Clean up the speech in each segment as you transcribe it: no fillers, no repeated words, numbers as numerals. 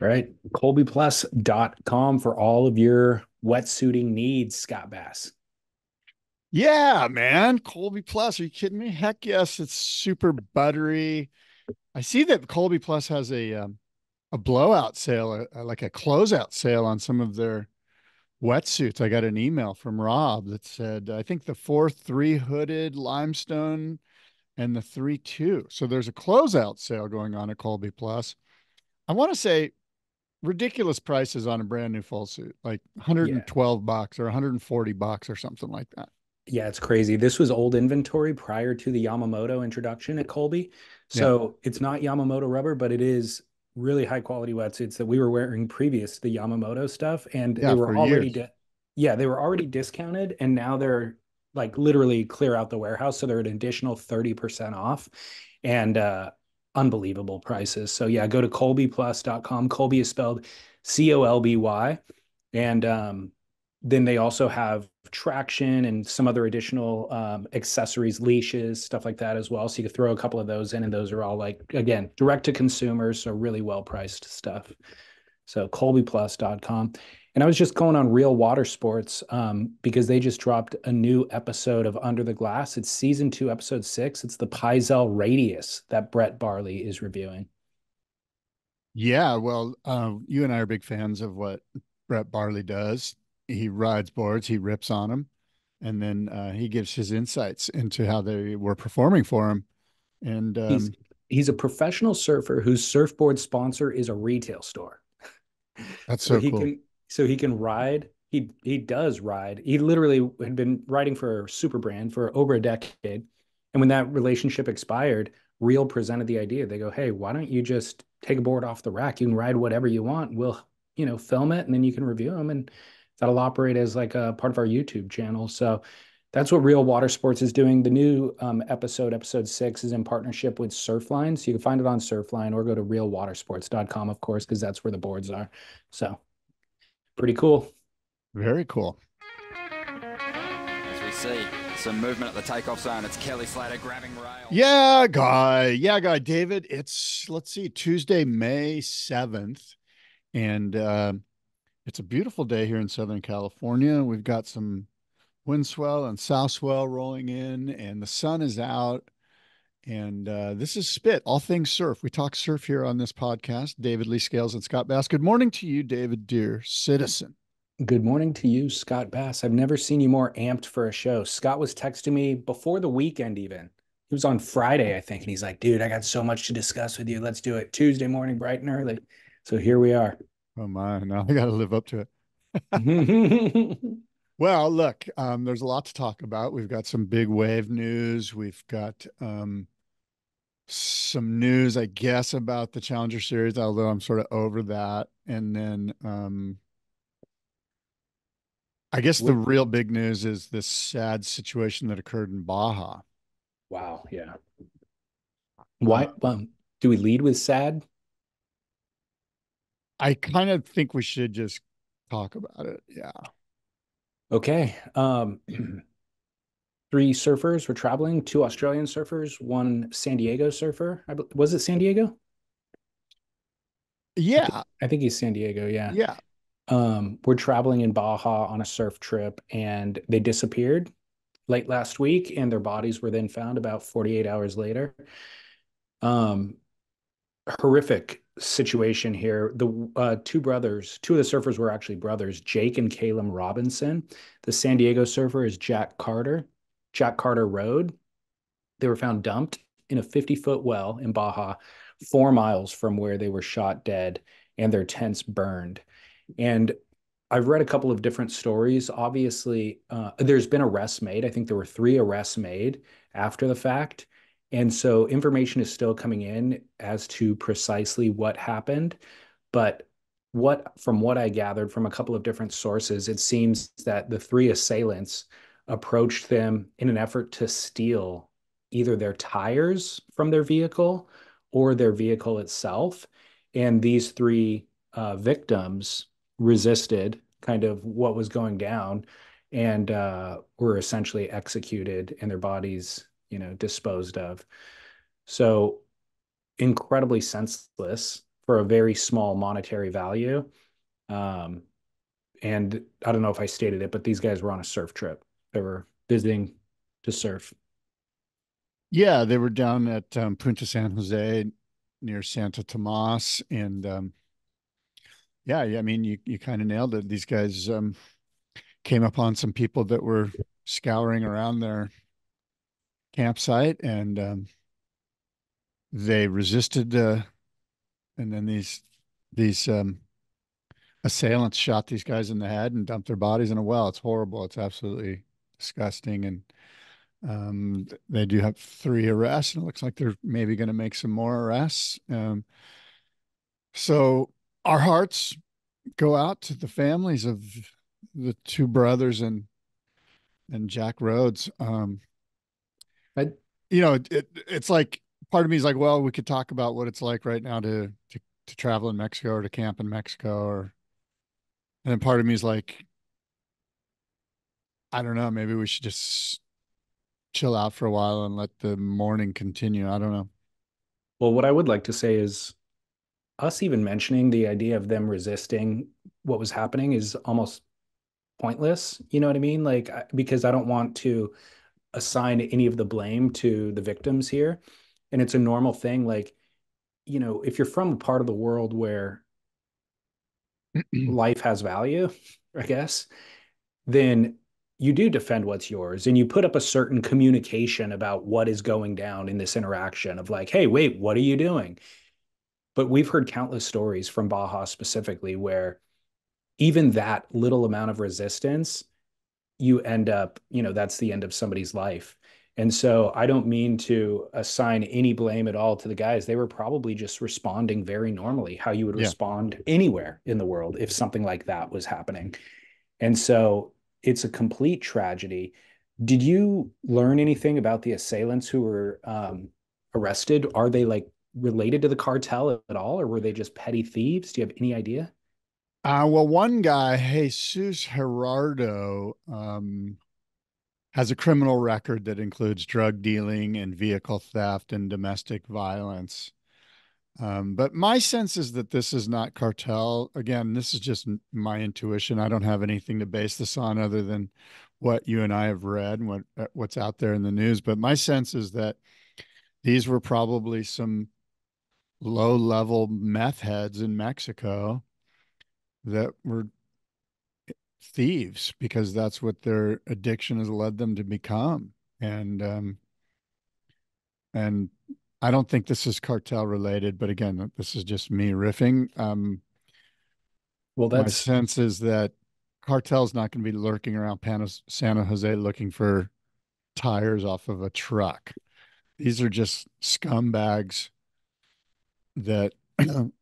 Right. ColbyPlus.com for all of your wetsuiting needs, Scott Bass. Yeah, man. Colby Plus. Are you kidding me? Heck yes. It's super buttery. I see that Colby Plus has a blowout sale, like a closeout sale on some of their wetsuits. I got an email from Rob that said, I think the 4-3 hooded limestone and the 3-2. So there's a closeout sale going on at Colby Plus. I want to say ridiculous prices on a brand new full suit, like Yeah. 112 bucks or 140 bucks or something like that. Yeah, it's crazy. This was old inventory prior to the Yamamoto introduction at Colby. Yeah. So it's not Yamamoto rubber, but it is really high quality wetsuits that we were wearing previous to the Yamamoto stuff. And they Yeah, were for already, years. yeah, they were already discounted. And now they're like literally clear out the warehouse. So they're an additional 30% off and unbelievable prices. So yeah, go to colbyplus.com. Colby is spelled Colby. And then they also have traction and some other additional accessories, leashes, stuff like that as well. So you can throw a couple of those in, and those are all like, again, direct to consumers. So really well priced stuff. So colbyplus.com. And I was just going on Real Water Sports because they just dropped a new episode of Under the Glass. It's season 2, episode 6. It's the Pizell Radius that Brett Barley is reviewing. Yeah, well, you and I are big fans of what Brett Barley does. He rides boards, he rips on them, and then he gives his insights into how they were performing for him. And He's he's a professional surfer whose surfboard sponsor is a retail store. that's So so he cool. can so he can ride. He does ride. He literally had been riding for Super Brand for over a decade. And when that relationship expired, Reel presented the idea. They go, "Hey, why don't you just take a board off the rack? You can ride whatever you want. We'll, film it and then you can review them and that'll operate as like a part of our YouTube channel." So that's what Real Water Sports is doing. The new episode 6, is in partnership with Surfline. So you can find it on Surfline or go to realwatersports.com, of course, because that's where the boards are. So pretty cool. Very cool. As we see some movement at the takeoff zone, it's Kelly Slater grabbing rail. Yeah, guy. Yeah, guy. David, it's let's see, Tuesday, May 7th. And it's a beautiful day here in Southern California. We've got some wind swell and south swell rolling in, and the sun is out. And this is Spit, all things surf. We talk surf here on this podcast. David Lee Scales and Scott Bass. Good morning to you, David, dear citizen. Good morning to you, Scott Bass. I've never seen you more amped for a show. Scott was texting me before the weekend, even. It was on Friday, I think. And he's like, dude, I got so much to discuss with you. Let's do it Tuesday morning, bright and early. So here we are. Oh my, now I got to live up to it. Well, look, there's a lot to talk about. We've got some big wave news. We've got some news, I guess, about the Challenger Series, although I'm sort of over that. And then I guess the real big news is this sad situation that occurred in Baja. Wow. Yeah. Uh, Why? Do we lead with sad? I kind of think we should just talk about it. Yeah. Okay. Three surfers were traveling, two Australian surfers, one San Diego surfer. Was it San Diego? Yeah. I think he's San Diego. Yeah. Yeah. We're traveling in Baja on a surf trip and they disappeared late last week and their bodies were then found about 48 hours later. Um, Horrific situation here. The two of the surfers were actually brothers, Jake and Caleb Robinson. The San Diego surfer is Jack Carter Road. They were found dumped in a 50-foot well in Baja, 4 miles from where they were shot dead, and their tents burned. And I've read a couple of different stories. Obviously, there's been arrests made. I think there were 3 arrests made after the fact. And so information is still coming in as to precisely what happened. But from what I gathered from a couple of different sources, it seems that the 3 assailants approached them in an effort to steal either their tires from their vehicle or their vehicle itself. And these 3 victims resisted kind of what was going down and were essentially executed and their bodies, disposed of. So incredibly senseless for a very small monetary value. Um, and I don't know if I stated it, but these guys were on a surf trip. They were visiting to surf. Yeah, they were down at Punta San Jose near Santa Tomas, and yeah, I mean, you kind of nailed it. These guys came upon some people that were scouring around their campsite, and they resisted, and then these assailants shot these guys in the head and dumped their bodies in a well. It's horrible. It's absolutely disgusting, and they do have 3 arrests, and it looks like they're maybe going to make some more arrests. So our hearts go out to the families of the two brothers and Jack Rhodes. I, It's like part of me is like, well, we could talk about what it's like right now to travel in Mexico or to camp in Mexico, or and then part of me is like, I don't know, maybe we should just chill out for a while and let the mourning continue. I don't know. well, what I would like to say is us even mentioning the idea of them resisting what was happening is almost pointless. You know what I mean? Like, because I don't want to assign any of the blame to the victims here. And it's a normal thing. Like, if you're from a part of the world where life has value, I guess, then you do defend what's yours and you put up a certain communication about what is going down in this interaction of like, hey, wait, what are you doing? But we've heard countless stories from Baja specifically where even that little amount of resistance, you end up, that's the end of somebody's life. And so I don't mean to assign any blame at all to the guys. They were probably just responding very normally, how you would Yeah. respond anywhere in the world if something like that was happening. And so it's a complete tragedy. Did you learn anything about the assailants who were arrested? Are they like related to the cartel at all, or were they just petty thieves? Do you have any idea? Well, one guy, Jesus Gerardo, has a criminal record that includes drug dealing and vehicle theft and domestic violence. But my sense is that this is not cartel. Again, this is just my intuition. I don't have anything to base this on other than what you and I have read and what's out there in the news. But my sense is that these were probably some low-level meth heads in Mexico that were thieves because that's what their addiction has led them to become. And I don't think this is cartel related, but again, this is just me riffing. Well, My that's sense is that cartel's not going to be lurking around San Jose looking for tires off of a truck. These are just scumbags that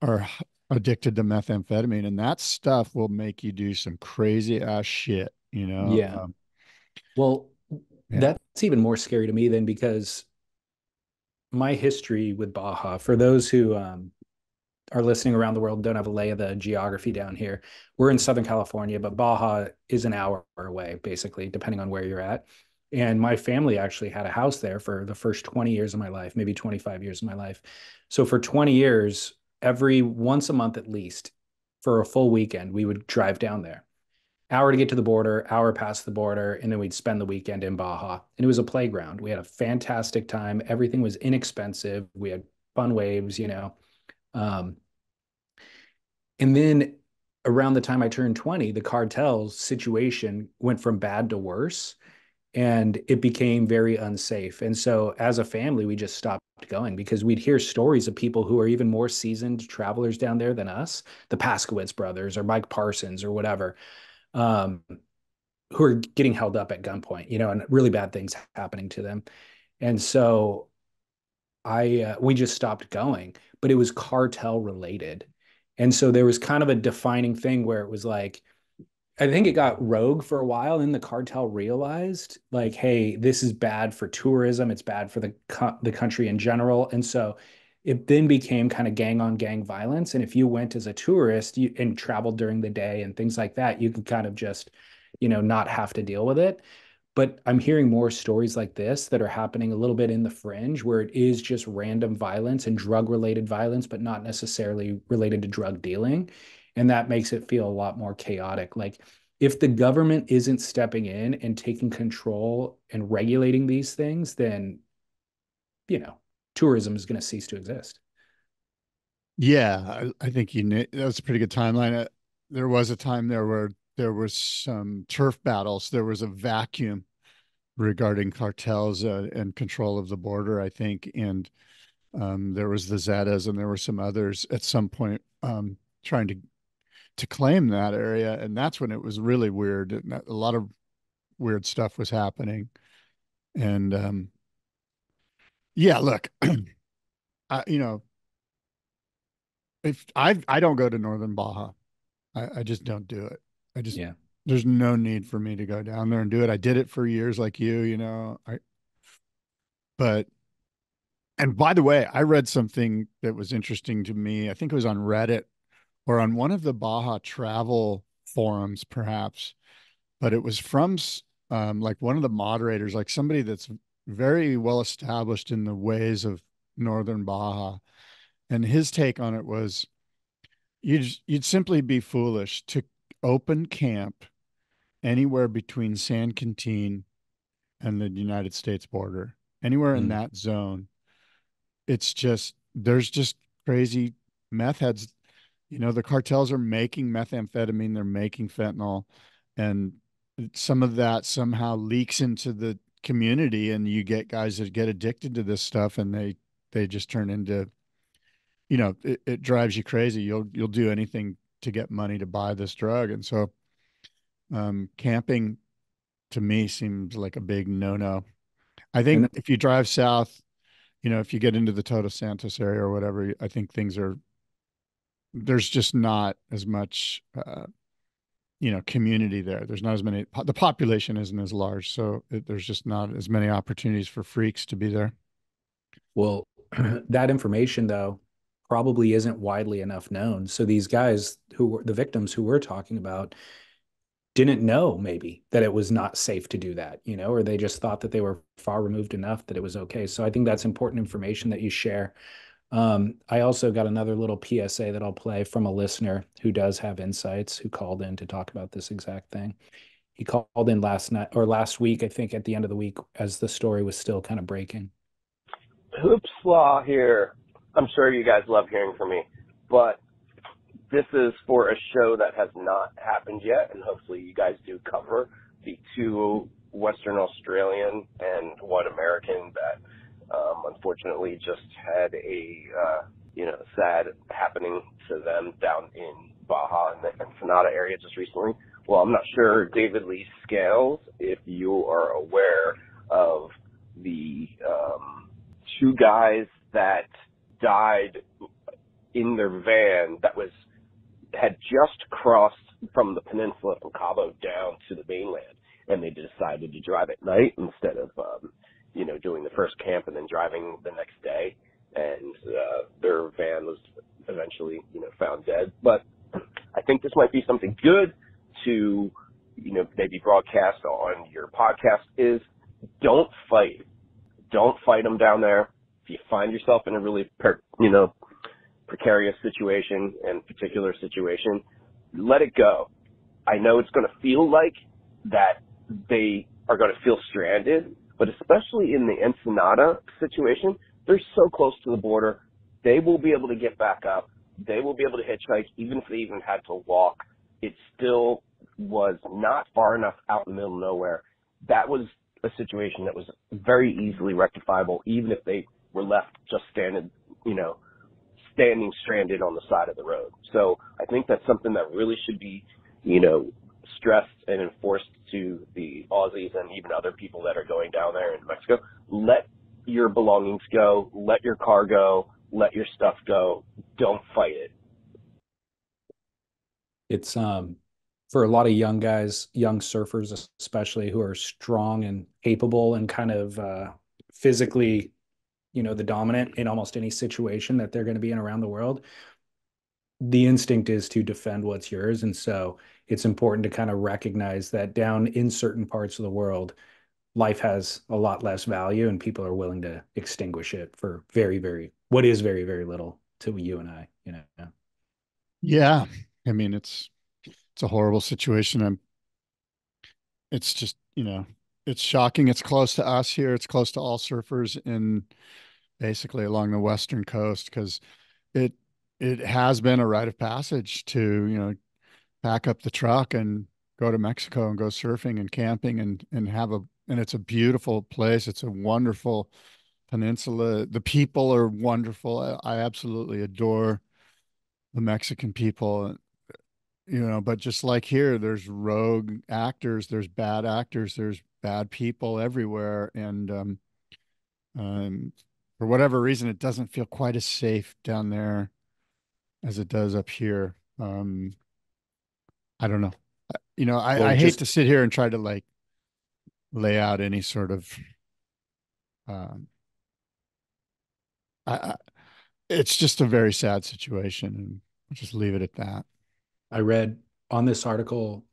are addicted to methamphetamine, and that stuff will make you do some crazy ass shit, you know? yeah. Well, Yeah. that's even more scary to me than because my history with Baja, for those who are listening around the world, don't have a lay of the geography down here. We're in Southern California, but Baja is an hour away, basically, depending on where you're at. And my family actually had a house there for the first 20 years of my life, maybe 25 years of my life. So for 20 years, every once a month at least, for a full weekend, we would drive down there. Hour to get to the border, hour past the border, and then we'd spend the weekend in Baja. And it was a playground. We had a fantastic time. Everything was inexpensive. We had fun waves, Um, and then around the time I turned 20, the cartel's situation went from bad to worse and it became very unsafe. And so as a family, we just stopped going because we'd hear stories of people who are even more seasoned travelers down there than us, the Paskowitz brothers or Mike Parsons or whatever, um, who are getting held up at gunpoint, and really bad things happening to them. And so we just stopped going, but it was cartel related. And so there was kind of a defining thing where it was like, I think it got rogue for a while, and the cartel realized, like, hey, this is bad for tourism. It's bad for the country in general. And so it then became kind of gang on gang violence. And if you went as a tourist and traveled during the day and things like that, you could kind of just, not have to deal with it. But I'm hearing more stories like this that are happening a little bit in the fringe where it is just random violence and drug related violence, but not necessarily related to drug dealing. And that makes it feel a lot more chaotic. Like if the government isn't stepping in and taking control and regulating these things, then, you know, tourism is going to cease to exist. Yeah, I think that was a pretty good timeline. There was a time there where there was some turf battles. There was a vacuum regarding cartels and control of the border, I think. And there was the Zetas and there were some others at some point trying to claim that area. And that's when it was really weird. And a lot of weird stuff was happening. And yeah, look, you know, if I don't go to Northern Baja, I just don't do it. I just Yeah. there's no need for me to go down there and do it. I did it for years like you know. But and by the way, I read something that was interesting to me. I think it was on Reddit or on one of the Baja travel forums, perhaps, but it was from like one of the moderators, like somebody that's very well established in the ways of Northern Baja. And his take on it was you'd simply be foolish to open camp anywhere between San Quintin and the United States border, anywhere in Mm. that zone. It's just, there's just crazy meth heads. You know, the cartels are making methamphetamine, they're making fentanyl, and some of that somehow leaks into the community, and you get guys that get addicted to this stuff, and they just turn into, it drives you crazy. You'll do anything to get money to buy this drug, and so camping to me seems like a big no-no. I think And if you drive south, if you get into the Todos Santos area or whatever, I think there's just not as much, community there. There's not as many, the population isn't as large. So there's just not as many opportunities for freaks to be there. well, that information though probably isn't widely enough known. So these guys who were the victims who we're talking about didn't know maybe that it was not safe to do that, or they just thought that they were far removed enough that it was okay. So I think that's important information that you share. I also got another little PSA that I'll play from a listener who does have insights, who called in to talk about this exact thing. He called in last night or last week, I think at the end of the week, as the story was still kind of breaking. Hoops Law here. I'm sure you guys love hearing from me, but this is for a show that has not happened yet, and hopefully you guys do cover the two Western Australian and one American that unfortunately just had a sad happening to them down in Baja and the Ensenada area just recently. Well, I'm not sure, David Lee Scales, if you are aware of the two guys that died in their van that had just crossed from the peninsula from Cabo down to the mainland, and they decided to drive at night instead of doing the first camp and then driving the next day, and their van was eventually found dead. But I think this might be something good to maybe broadcast on your podcast is don't fight them down there. If you find yourself in a really precarious situation and particular situation, let it go. I know it's going to feel like that they are going to feel stranded, but especially in the Ensenada situation, they're so close to the border. They will be able to get back up. They will be able to hitchhike, even if they even had to walk. It still was not far enough out in the middle of nowhere. That was a situation that was very easily rectifiable, even if they were left just standing stranded on the side of the road. So I think that's something that really should be, stressed and enforced to the Aussies and even other people that are going down there in Mexico. Let your belongings go. Let your car go. Let your stuff go. Don't fight it. It's for a lot of young guys, young surfers especially, who are strong and capable and kind of physically, the dominant in almost any situation that they're going to be in around the world. The instinct is to defend what's yours. And so it's important to kind of recognize that down in certain parts of the world, life has a lot less value and people are willing to extinguish it for very, very, what is very, very little to you and I, you know. Yeah. I mean, it's a horrible situation. It's just, it's shocking. It's close to us here. It's close to all surfers in basically along the Western coast because it it has been a rite of passage to, pack up the truck and go to Mexico and go surfing and camping and and it's a beautiful place. It's a wonderful peninsula. The people are wonderful. I absolutely adore the Mexican people, but just like here, there's rogue actors, there's bad actors, there's bad people everywhere. And um, for whatever reason, it doesn't feel quite as safe down there as it does up here. I don't know. Well, I hate just to sit here and try to like lay out any sort of um I it's just a very sad situation and I'll just leave it at that. I read on this article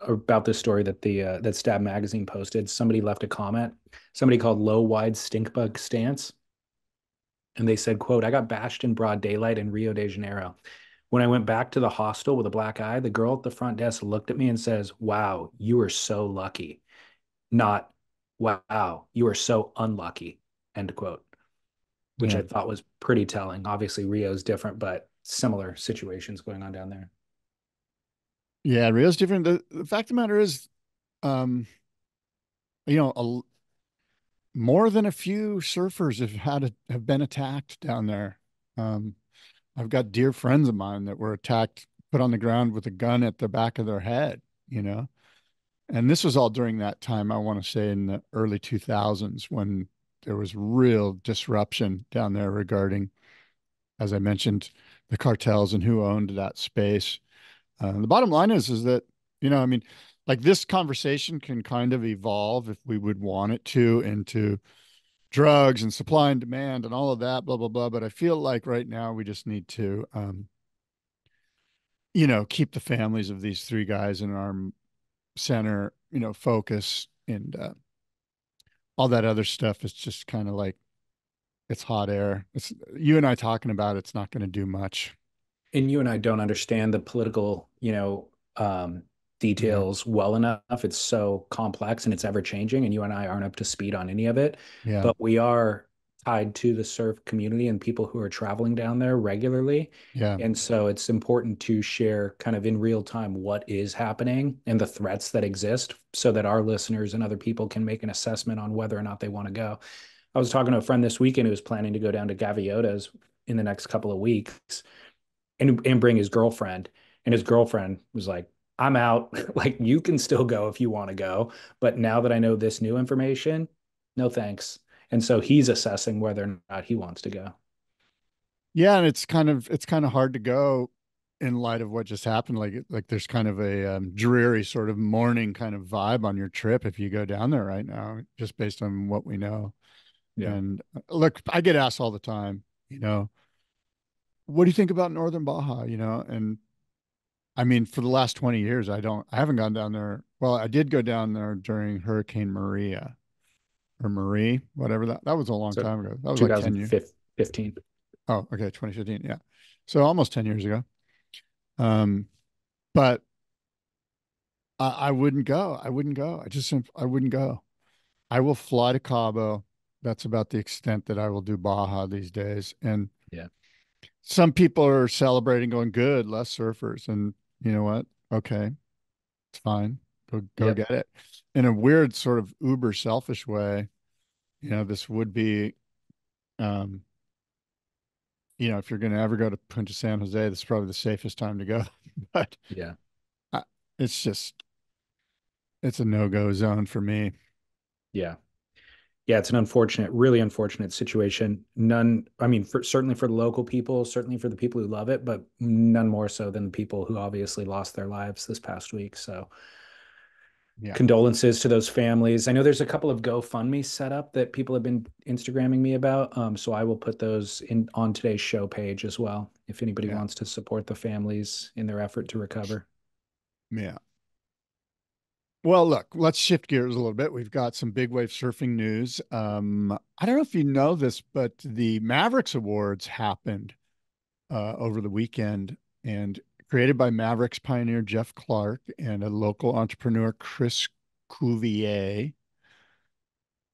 about this story that the that Stab Magazine posted. Somebody left a comment. Somebody called Low Wide Stinkbug Stance, and they said, "quote I got bashed in broad daylight in Rio de Janeiro. When I went back to the hostel with a black eye, the girl at the front desk looked at me and says, 'Wow, you are so lucky.' Not, 'Wow, you are so unlucky.'" End quote. Which Yeah. I thought was pretty telling. Obviously, Rio's different, but similar situations going on down there. Yeah, Rio's different. The fact of the matter is, um, you know, a, more than a few surfers have been attacked down there. Um, I've got dear friends of mine that were attacked, put on the ground with a gun at the back of their head, you know. And this was all during that time, I want to say in the early 2000s when there was real disruption down there regarding, as I mentioned, the cartels and who owned that space. The bottom line is that, I mean, like this conversation can kind of evolve if we would want it to into drugs and supply and demand and all of that, blah, blah, blah. But I feel like right now we just need to, keep the families of these three guys in our center, focus and all that other stuff is just kind of like it's hot air. It's you and I talking about it's not going to do much. And you and I don't understand the political, Yeah. details well enough. It's so complex and it's ever changing, and you and I aren't up to speed on any of it. Yeah. But we are tied to the surf community and people who are traveling down there regularly. Yeah. And so it's important to share kind of in real time what is happening and the threats that exist so that our listeners and other people can make an assessment on whether or not they want to go. I was talking to a friend this weekend who was planning to go down to Gaviotas in the next couple of weeks and bring his girlfriend. And his girlfriend was like, "I'm out. Like, you can still go if you want to go. But now that I know this new information, no thanks." And so he's assessing whether or not he wants to go. Yeah, and it's kind of hard to go in light of what just happened. Like there's kind of a dreary sort of mourning kind of vibe on your trip if you go down there right now, just based on what we know. Yeah. And look, I get asked all the time, what do you think about Northern Baja? And I mean, for the last 20 years, I haven't gone down there. Well, I did go down there during Hurricane Maria or Marie, whatever that was a long So time ago. That was like 10 years. 2015. Oh, okay, 2015. Yeah. So almost 10 years ago. Um, but I wouldn't go. I wouldn't go. I wouldn't go. I will fly to Cabo. That's about the extent that I will do Baja these days. And Yeah. some people are celebrating, going, good, less surfers. And you know what? Okay, it's fine. Go Yep. get it. In a weird sort of uber selfish way, this would be, um, if you're going to ever go to Punta San Jose, this is probably the safest time to go. But Yeah. I, it's just, it's a no-go zone for me. Yeah. Yeah, it's an unfortunate, really unfortunate situation. None, I mean, certainly for the local people, certainly for the people who love it, but none more so than the people who obviously lost their lives this past week. So Yeah. condolences to those families. I know there's a couple of GoFundMe set up that people have been Instagramming me about. So I will put those in on today's show page as well, if anybody Yeah. wants to support the families in their effort to recover. Yeah. Well, look, let's shift gears a little bit. We've got some big wave surfing news. I don't know if you know this, but the Mavericks Awards happened over the weekend and created by Mavericks pioneer Jeff Clark and a local entrepreneur, Chris Cuvier.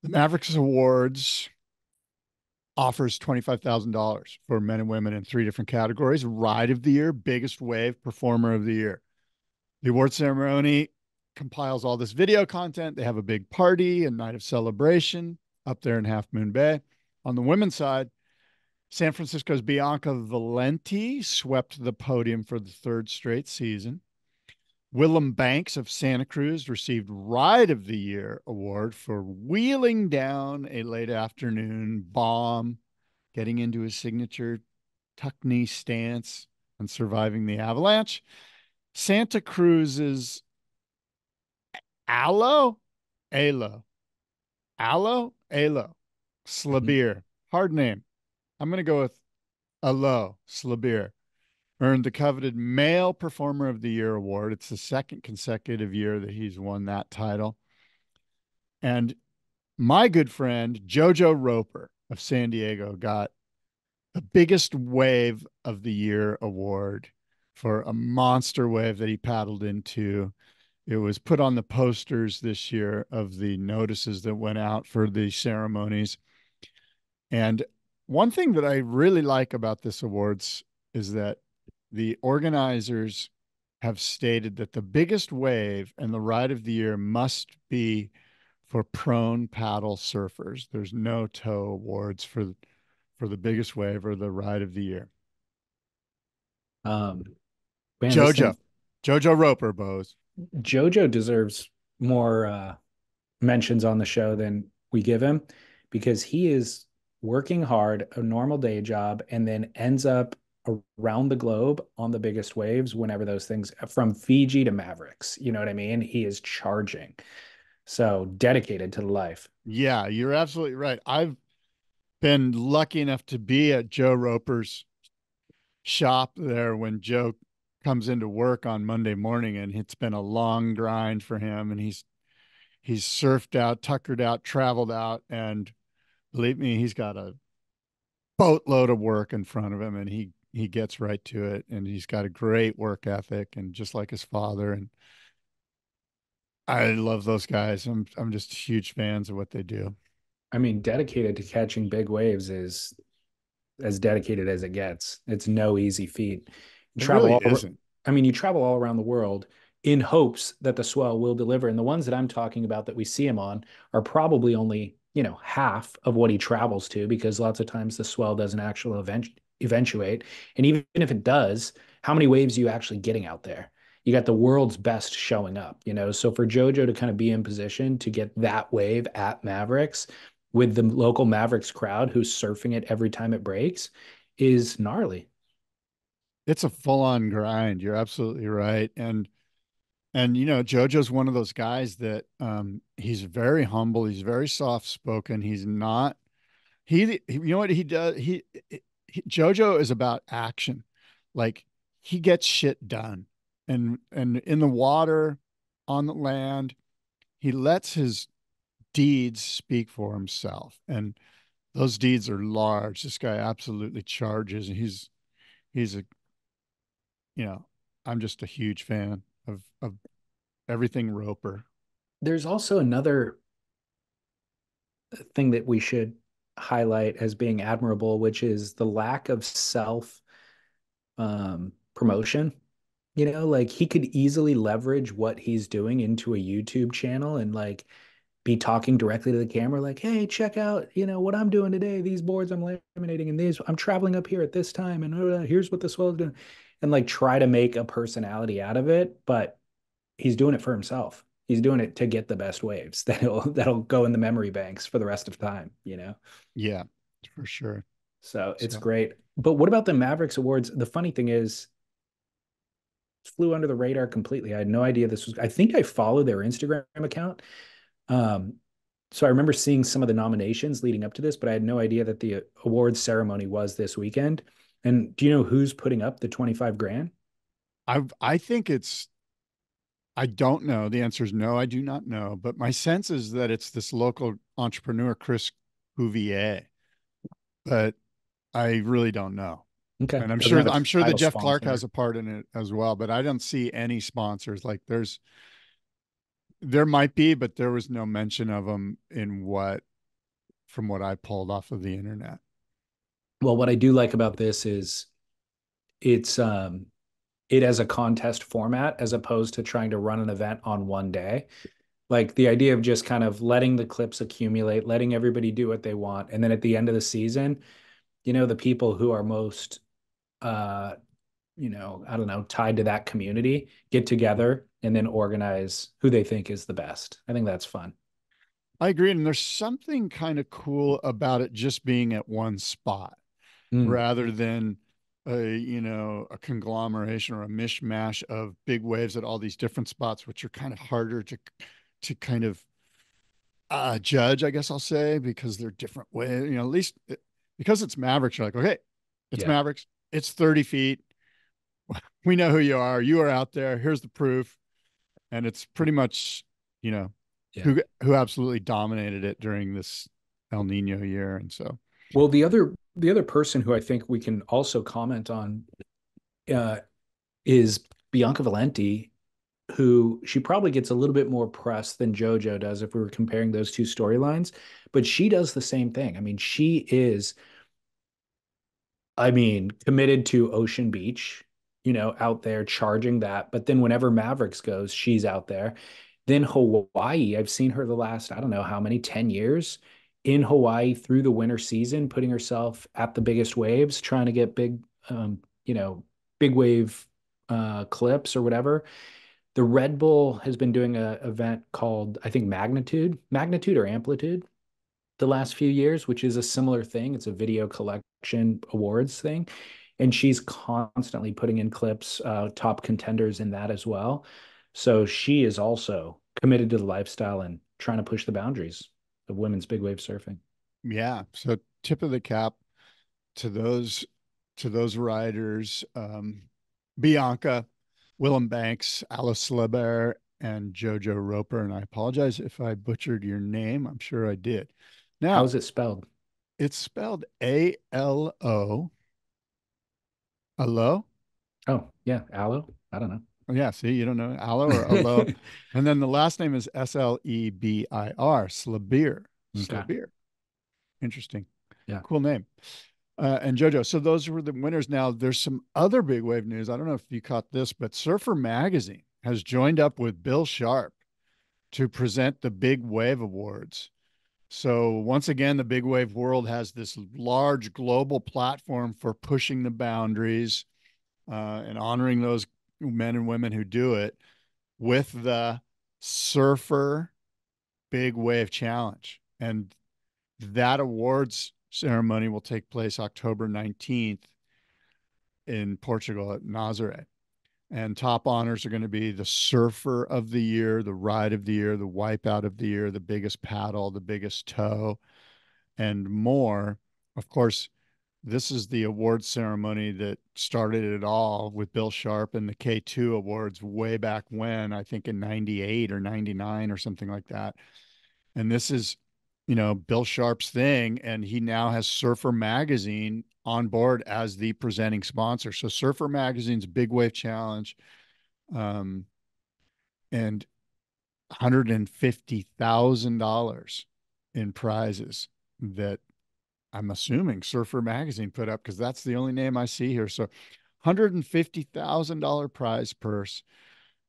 The Mavericks Awards offers $25,000 for men and women in three different categories: Ride of the Year, Biggest Wave, Performer of the Year. The award ceremony compiles all this video content. They have a big party, a night of celebration up there in Half Moon Bay. On the women's side, San Francisco's Bianca Valenti swept the podium for the third straight season. Willem Banks of Santa Cruz received Ride of the Year award for wheeling down a late afternoon bomb, getting into his signature tuck knee stance and surviving the avalanche. Santa Cruz's Alo, Alo, Alo, Slabir, hard name. I'm going to go with Alo, Slabir. Earned the coveted Male Performer of the Year award. It's the second consecutive year that he's won that title. And my good friend, Jojo Roper of San Diego, got the Biggest Wave of the Year award for a monster wave that he paddled into. It was put on the posters this year of the notices that went out for the ceremonies. And one thing that I really like about this awards is that the organizers have stated that the biggest wave and the ride of the year must be for prone paddle surfers. There's no tow awards for the biggest wave or the ride of the year. Um, man, this Jojo, thing, Jojo Roper, Bose. JoJo deserves more mentions on the show than we give him because he is working hard, a normal day job, and then ends up around the globe on the biggest waves whenever those things from Fiji to Mavericks. You know what I mean? He is charging. So dedicated to the life. Yeah, you're absolutely right. I've been lucky enough to be at Joe Roper's shop there when Joe comes into work on Monday morning, and it's been a long grind for him, and he's surfed out, tuckered out, traveled out, and believe me, he's got a boatload of work in front of him, and he gets right to it, and he's got a great work ethic, and just like his father. And I love those guys. I'm just huge fans of what they do. I mean, dedicated to catching big waves is as dedicated as it gets. It's no easy feat. You It travel really all, isn't. I mean, you travel all around the world in hopes that the swell will deliver. And the ones that I'm talking about that we see him on are probably only, half of what he travels to because lots of times the swell doesn't actually eventuate. And even if it does, how many waves are you actually getting out there? You got the world's best showing up. So for JoJo to kind of be in position to get that wave at Mavericks with the local Mavericks crowd who's surfing it every time it breaks is gnarly. It's a full-on grind. You're absolutely right. And Jojo's one of those guys that he's very humble, he's very soft-spoken. He's not you know what he does? Jojo is about action. Like, he gets shit done. And in the water, on the land, he lets his deeds speak for himself. And those deeds are large. This guy absolutely charges, and he's a you know, I'm just a huge fan of everything Roper. There's also another thing that we should highlight as being admirable, which is the lack of self promotion. Like he could easily leverage what he's doing into a YouTube channel and like be talking directly to the camera, like, hey, check out, what I'm doing today. These boards I'm laminating and these I'm traveling up here at this time and here's what the swell is doing. And like try to make a personality out of it, but he's doing it for himself. He's doing it to get the best waves that'll go in the memory banks for the rest of time. Yeah, for sure. So it's So great. But what about the Mavericks Awards? The funny thing is, flew under the radar completely. I had no idea this was. I think I follow their Instagram account. Um, so I remember seeing some of the nominations leading up to this, but I had no idea that the awards ceremony was this weekend. And do you know who's putting up the 25 grand? I think it's I don't know. The answer is no, I do not know. But my sense is that it's this local entrepreneur, Chris Bouvier, but I really don't know. Okay. And I'm Doesn't sure have a I'm sure that title Jeff Clark has sponsor. a part in it as well, but I don't see any sponsors. Like there might be, but there was no mention of them in what from what I pulled off of the internet. Well, what I do like about this is it's it as a contest format as opposed to trying to run an event on one day. Like the idea of just kind of letting the clips accumulate, letting everybody do what they want, and then at the end of the season, the people who are most uh I don't know, tied to that community get together and then organize who they think is the best. I think that's fun. I agree. And there's something kind of cool about it just being at one spot Mm, rather than a conglomeration or a mishmash of big waves at all these different spots, which are kind of harder to kind of judge, I guess I'll say, because they're different ways. At least because it's Mavericks, you're like, okay, it's yeah. Mavericks. It's 30 feet. We know who you are. You are out there. Here's the proof. And it's pretty much, you know, Yeah. who absolutely dominated it during this El Nino year. And so, Well, the other person who I think we can also comment on uh, is Bianca Valenti, who she probably gets a little bit more press than JoJo does if we were comparing those two storylines, but she does the same thing. I mean, she is, committed to Ocean Beach, out there charging that. But then whenever Mavericks goes, she's out there. Then Hawaii, I've seen her the last, I don't know how many, 10 years in Hawaii through the winter season, putting herself at the biggest waves, trying to get big wave clips or whatever. The Red Bull has been doing a event called, I think, Magnitude or Amplitude the last few years, which is a similar thing. It's a video collection awards thing. And she's constantly putting in clips, top contenders in that as well. So she is also committed to the lifestyle and trying to push the boundaries of women's big wave surfing. yeah. So tip of the cap to those riders, Bianca, Willem Banks, Alice Leber, and Jojo Roper. And I apologize if I butchered your name. I'm sure I did. Now, How's it spelled? it's spelled ALO. Alo? Oh, yeah, aloe. I don't know. Oh, yeah, see, you don't know aloe or alo. And then the last name is Slebir, Slebir, Okay. Slebir. Interesting. Yeah. Cool name. And JoJo. So those were the winners. Now there's some other big wave news. I don't know if you caught this, but Surfer Magazine has joined up with Bill Sharp to present the Big Wave Awards. So once again, the big wave world has this large global platform for pushing the boundaries and honoring those men and women who do it with the Surfer Big Wave Challenge. And that awards ceremony will take place October 19th in Portugal at Nazaré. And top honors are going to be the Surfer of the Year, the Ride of the Year, the Wipeout of the Year, the biggest paddle, the biggest tow, and more. Of course, this is the award ceremony that started it all with Bill Sharp and the K2 Awards way back when, I think in 98 or 99 or something like that. And this is, Bill Sharp's thing. And he now has Surfer Magazine on board as the presenting sponsor. So Surfer Magazine's Big Wave Challenge, um, and $150,000 in prizes that I'm assuming Surfer Magazine put up because that's the only name I see here. So $150,000 prize purse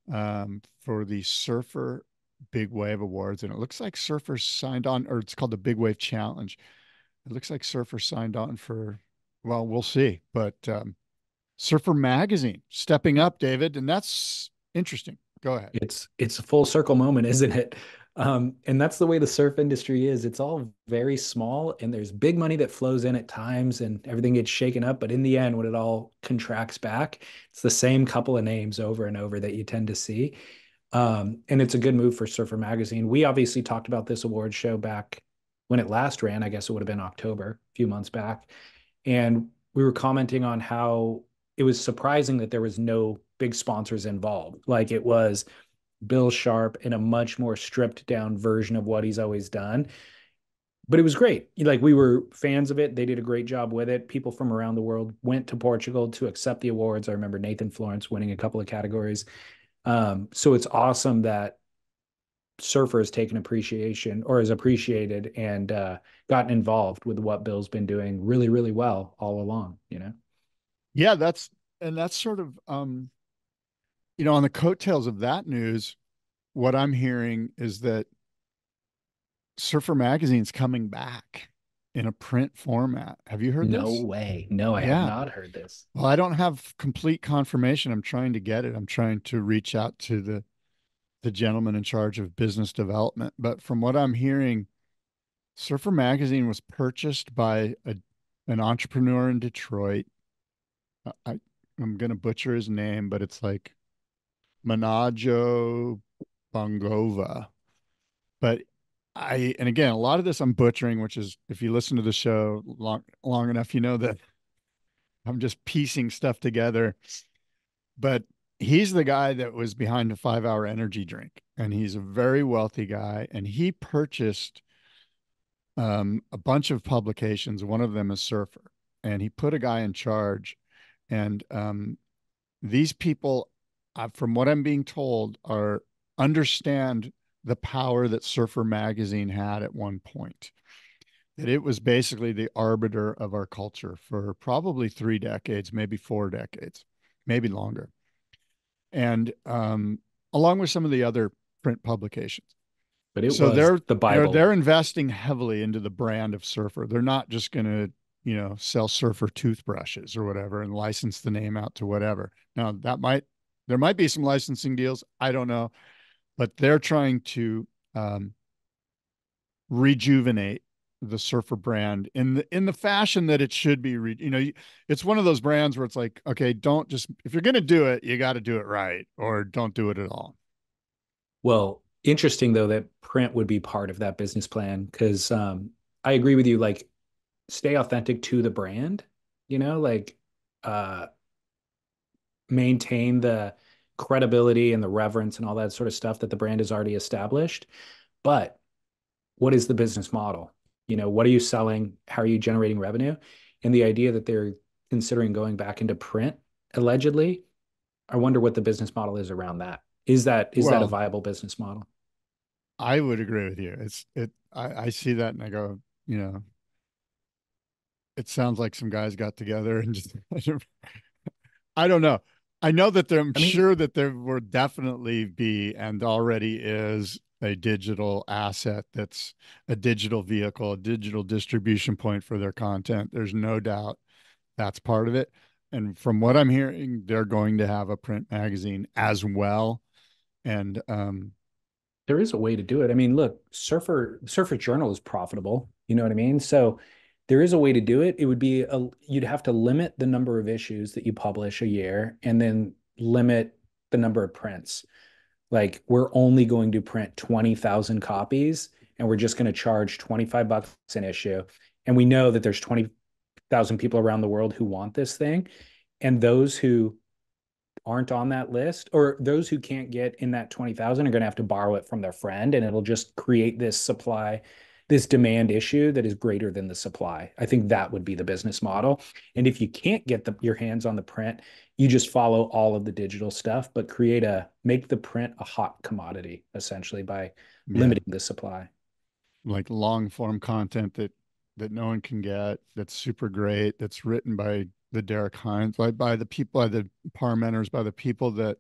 for the Surfer Big Wave Awards. And it looks like Surfer signed on, or it's called the Big Wave Challenge. It looks like Surfer signed on for, well, we'll see. But Surfer Magazine stepping up, David. And that's interesting. Go ahead. It's a full circle moment, isn't it? And that's the way the surf industry is. It's all very small, and there's big money that flows in at times, and everything gets shaken up. But in the end, when it all contracts back, it's the same couple of names over and over that you tend to see. And it's a good move for Surfer Magazine. We obviously talked about this award show back when it last ran. I guess it would have been October, a few months back. And we were commenting on how it was surprising that there was no big sponsors involved. Like it was Bill Sharp in a much more stripped down version of what he's always done. But it was great. Like, we were fans of it. They did a great job with it. People from around the world went to Portugal to accept the awards. I remember Nathan Florence winning a couple of categories. So it's awesome that surfer has taken appreciation or is appreciated and gotten involved with what Bill's been doing really, really well all along, you know? Yeah, that's sort of on the coattails of that news, what I'm hearing is that Surfer Magazine's coming back in a print format. Have you heard No this? way. No, I have Yeah. not heard this. Well, I don't have complete confirmation. I'm trying to get it. I'm trying to reach out to the gentleman in charge of business development. But from what I'm hearing, Surfer Magazine was purchased by an entrepreneur in Detroit. I'm going to butcher his name, but it's like Manajo Bongova. But and again, a lot of this I'm butchering, which is, if you listen to the show long enough, you know that I'm just piecing stuff together. But he's the guy that was behind the 5 Hour Energy drink, and he's a very wealthy guy. And he purchased a bunch of publications. One of them is Surfer, and he put a guy in charge. And these people, from what I'm being told, are understand the power that Surfer Magazine had at one point. That it was basically the arbiter of our culture for probably 3 decades, maybe 4 decades, maybe longer, and along with some of the other print publications. But it So was they're the you know Bible. they're investing heavily into the brand of Surfer. They're not just going to sell Surfer toothbrushes or whatever and license the name out to whatever. Now there might be some licensing deals. I don't know, but they're trying to um, rejuvenate the Surfer brand in the fashion that it should be. It's one of those brands where it's like, okay, don't just, if you're going to do it, you got to do it right, or don't do it at all. Well, interesting though that print would be part of that business plan because I agree with you. Like, stay authentic to the brand, like uh, maintain the credibility and the reverence and all that sort of stuff that the brand has already established. But what is the business model? What are you selling? How are you generating revenue? And the idea that they're considering going back into print, allegedly, I wonder what the business model is around that. Is that a Well, viable business model? I would agree with you. I see that and I go, it sounds like some guys got together and just, I don't know. I know that I'm I mean, sure that there will definitely be and already is a digital asset that's a digital vehicle, a digital distribution point for their content. There's no doubt that's part of it. And from what I'm hearing, they're going to have a print magazine as well. And there is a way to do it. I mean, look, Surfer Journal is profitable. You know what I mean? So there is a way to do it. It would be you'd have to limit the number of issues that you publish a year and then limit the number of prints. Like, we're only going to print 20,000 copies and we're just going to charge $25 an issue. And we know that there's 20,000 people around the world who want this thing. And those who aren't on that list, or those who can't get in that 20,000, are going to have to borrow it from their friend, and it'll just create this demand issue that is greater than the supply. I think that would be the business model. And if you can't get your hands on the print, you just follow all of the digital stuff, but make the print a hot commodity, essentially, by yeah, limiting the supply. like long form content that no one can get, that's super great, that's written by the Derek Hines, by the people, by the Parmenters, by the people that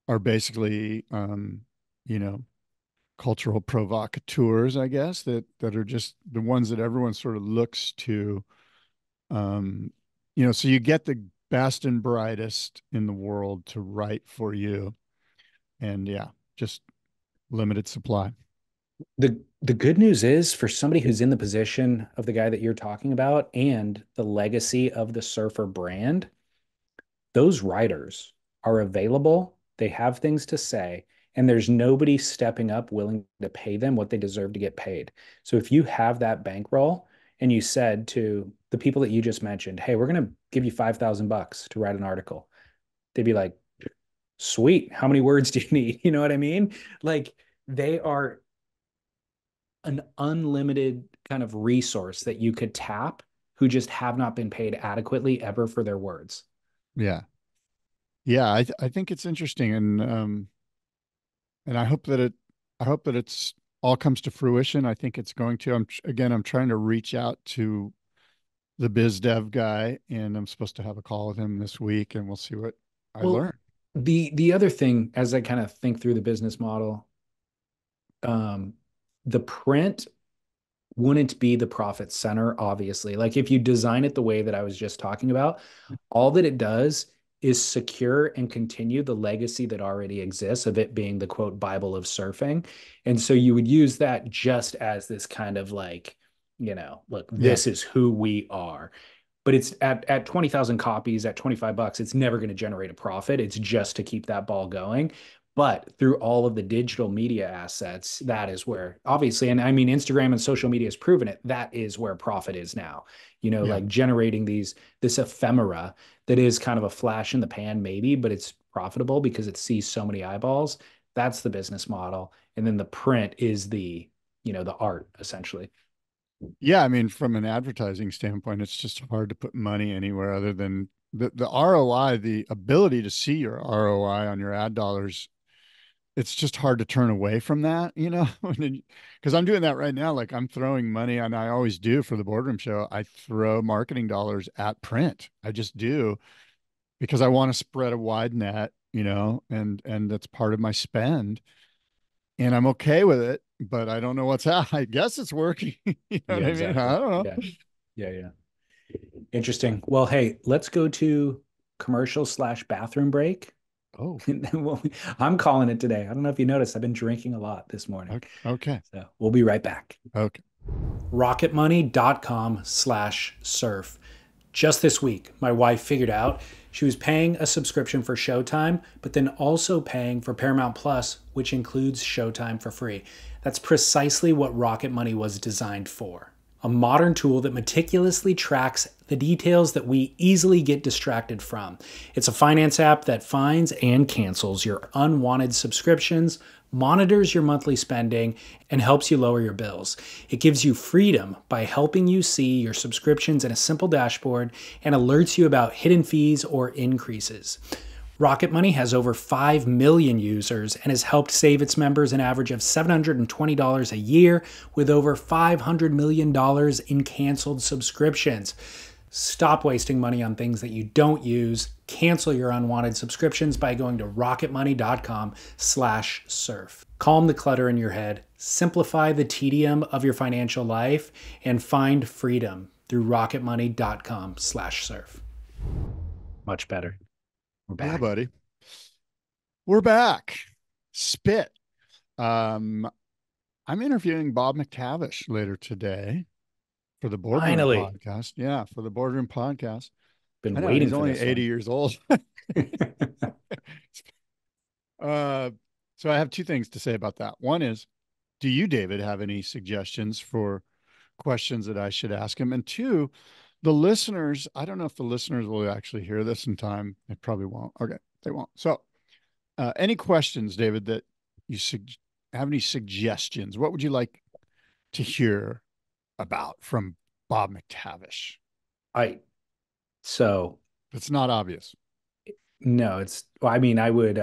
are basically you know, cultural provocateurs, I guess, that are just the ones that everyone sort of looks to. Um, so you get the best and brightest in the world to write for you. And yeah, just limited supply. The good news is, for somebody who's in the position of the guy that you're talking about and the legacy of the Surfer brand, those writers are available. They have things to say, and there's nobody stepping up willing to pay them what they deserve to get paid. So if you have that bankroll and you said to the people that you just mentioned, "Hey, we're going to give you $5,000 to write an article," they'd be like, Sweet. How many words do you need? You know what I mean? Like they are an unlimited kind of resource that you could tap who just have not been paid adequately ever for their words. Yeah. Yeah. I think it's interesting. And I hope that it's all comes to fruition. I think it's going to. I'm trying to reach out to the biz dev guy, and I'm supposed to have a call with him this week, and we'll see what I Well, learn. the other thing, as I kind of think through the business model, um, the print wouldn't be the profit center, obviously. Like if you design it the way that I was just talking about, all that it does is secure and continue the legacy that already exists of it being the quote Bible of surfing. And so you would use that just as this kind of like, look, Yeah. this is who we are. But it's at 20,000 copies at $25, it's never going to generate a profit. It's just to keep that ball going. But through all of the digital media assets, that is where obviously, and I mean, Instagram and social media has proven it. That is where profit is now, Yeah. like generating this ephemera that is kind of a flash in the pan, maybe, but it's profitable because it sees so many eyeballs. That's the business model. And then the print is the art essentially. Yeah. I mean, from an advertising standpoint, it's just hard to put money anywhere other than the ROI, the ability to see your ROI on your ad dollars. It's just hard to turn away from that, because I'm doing that right now. Like I'm throwing money, and I always do for the boardroom show. I throw marketing dollars at print. I just do because I want to spread a wide net, and that's part of my spend. And I'm okay with it, but I don't know what's out. I guess it's working. You know what Yeah, I mean? exactly. I don't know. Yeah. Yeah, yeah. Interesting. Well, hey, let's go to commercial/bathroom break. Oh, I'm calling it today. I don't know if you noticed, I've been drinking a lot this morning. okay. So we'll be right back. Okay. Rocketmoney.com/surf. Just this week, my wife figured out she was paying a subscription for Showtime, but then also paying for Paramount Plus, which includes Showtime for free. That's precisely what Rocket Money was designed for. A modern tool that meticulously tracks the details that we easily get distracted from. It's a finance app that finds and cancels your unwanted subscriptions, monitors your monthly spending, and helps you lower your bills. It gives you freedom by helping you see your subscriptions in a simple dashboard and alerts you about hidden fees or increases. Rocket Money has over 5 million users and has helped save its members an average of $720 a year with over $500 million in canceled subscriptions. Stop wasting money on things that you don't use. Cancel your unwanted subscriptions by going to rocketmoney.com/surf. Calm the clutter in your head, simplify the tedium of your financial life, and find freedom through rocketmoney.com/surf. Much better. We're Yeah, back. buddy. We're back. Spit. Um, I'm interviewing Bob McTavish later today for the Boardroom Finally. podcast. Yeah, for the Boardroom podcast. Been I know waiting he's for only this 80 one. years old. Uh, so I have two things to say about that. One is, do you, David, have any suggestions for questions that I should ask him? And two, the listeners, I don't know if the listeners will actually hear this in time. They probably won't. Okay, they won't. So, any questions, David, that you have any suggestions? What would you like to hear about from Bob McTavish? I so It's not obvious. no, well, I mean, I would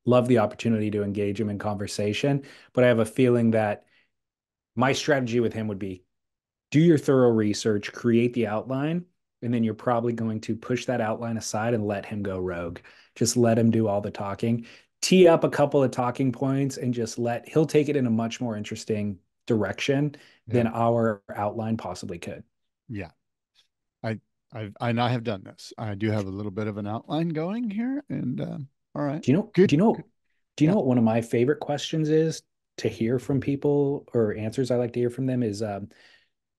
love the opportunity to engage him in conversation, but I have a feeling that my strategy with him would be do your thorough research, create the outline, and then you're probably going to push that outline aside and let him go rogue. Just let him do all the talking. Tee up a couple of talking points and just he'll take it in a much more interesting direction Yeah, than our outline possibly could. yeah. I I have done this. I do have a little bit of an outline going here, and all right, Do you know, do good. you know, do you Yeah. know what one of my favorite questions is to hear from people or answers I like to hear from them is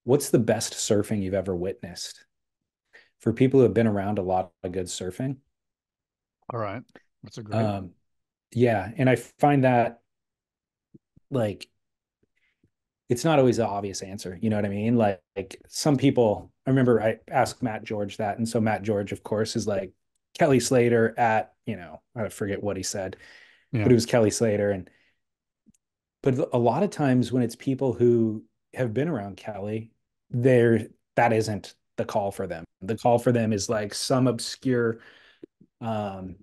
what's the best surfing you've ever witnessed? For people who have been around a lot of good surfing. All right. That's a great one. Um, yeah, and I find that like it's not always the obvious answer. You know what I mean? Like some people, I remember I asked Matt George that, and so Matt George, of course, is like Kelly Slater at, I forget what he said, but Yeah. it was Kelly Slater. But a lot of times when it's people who have been around Kelly, that isn't the call for them. The call for them is like some obscure um,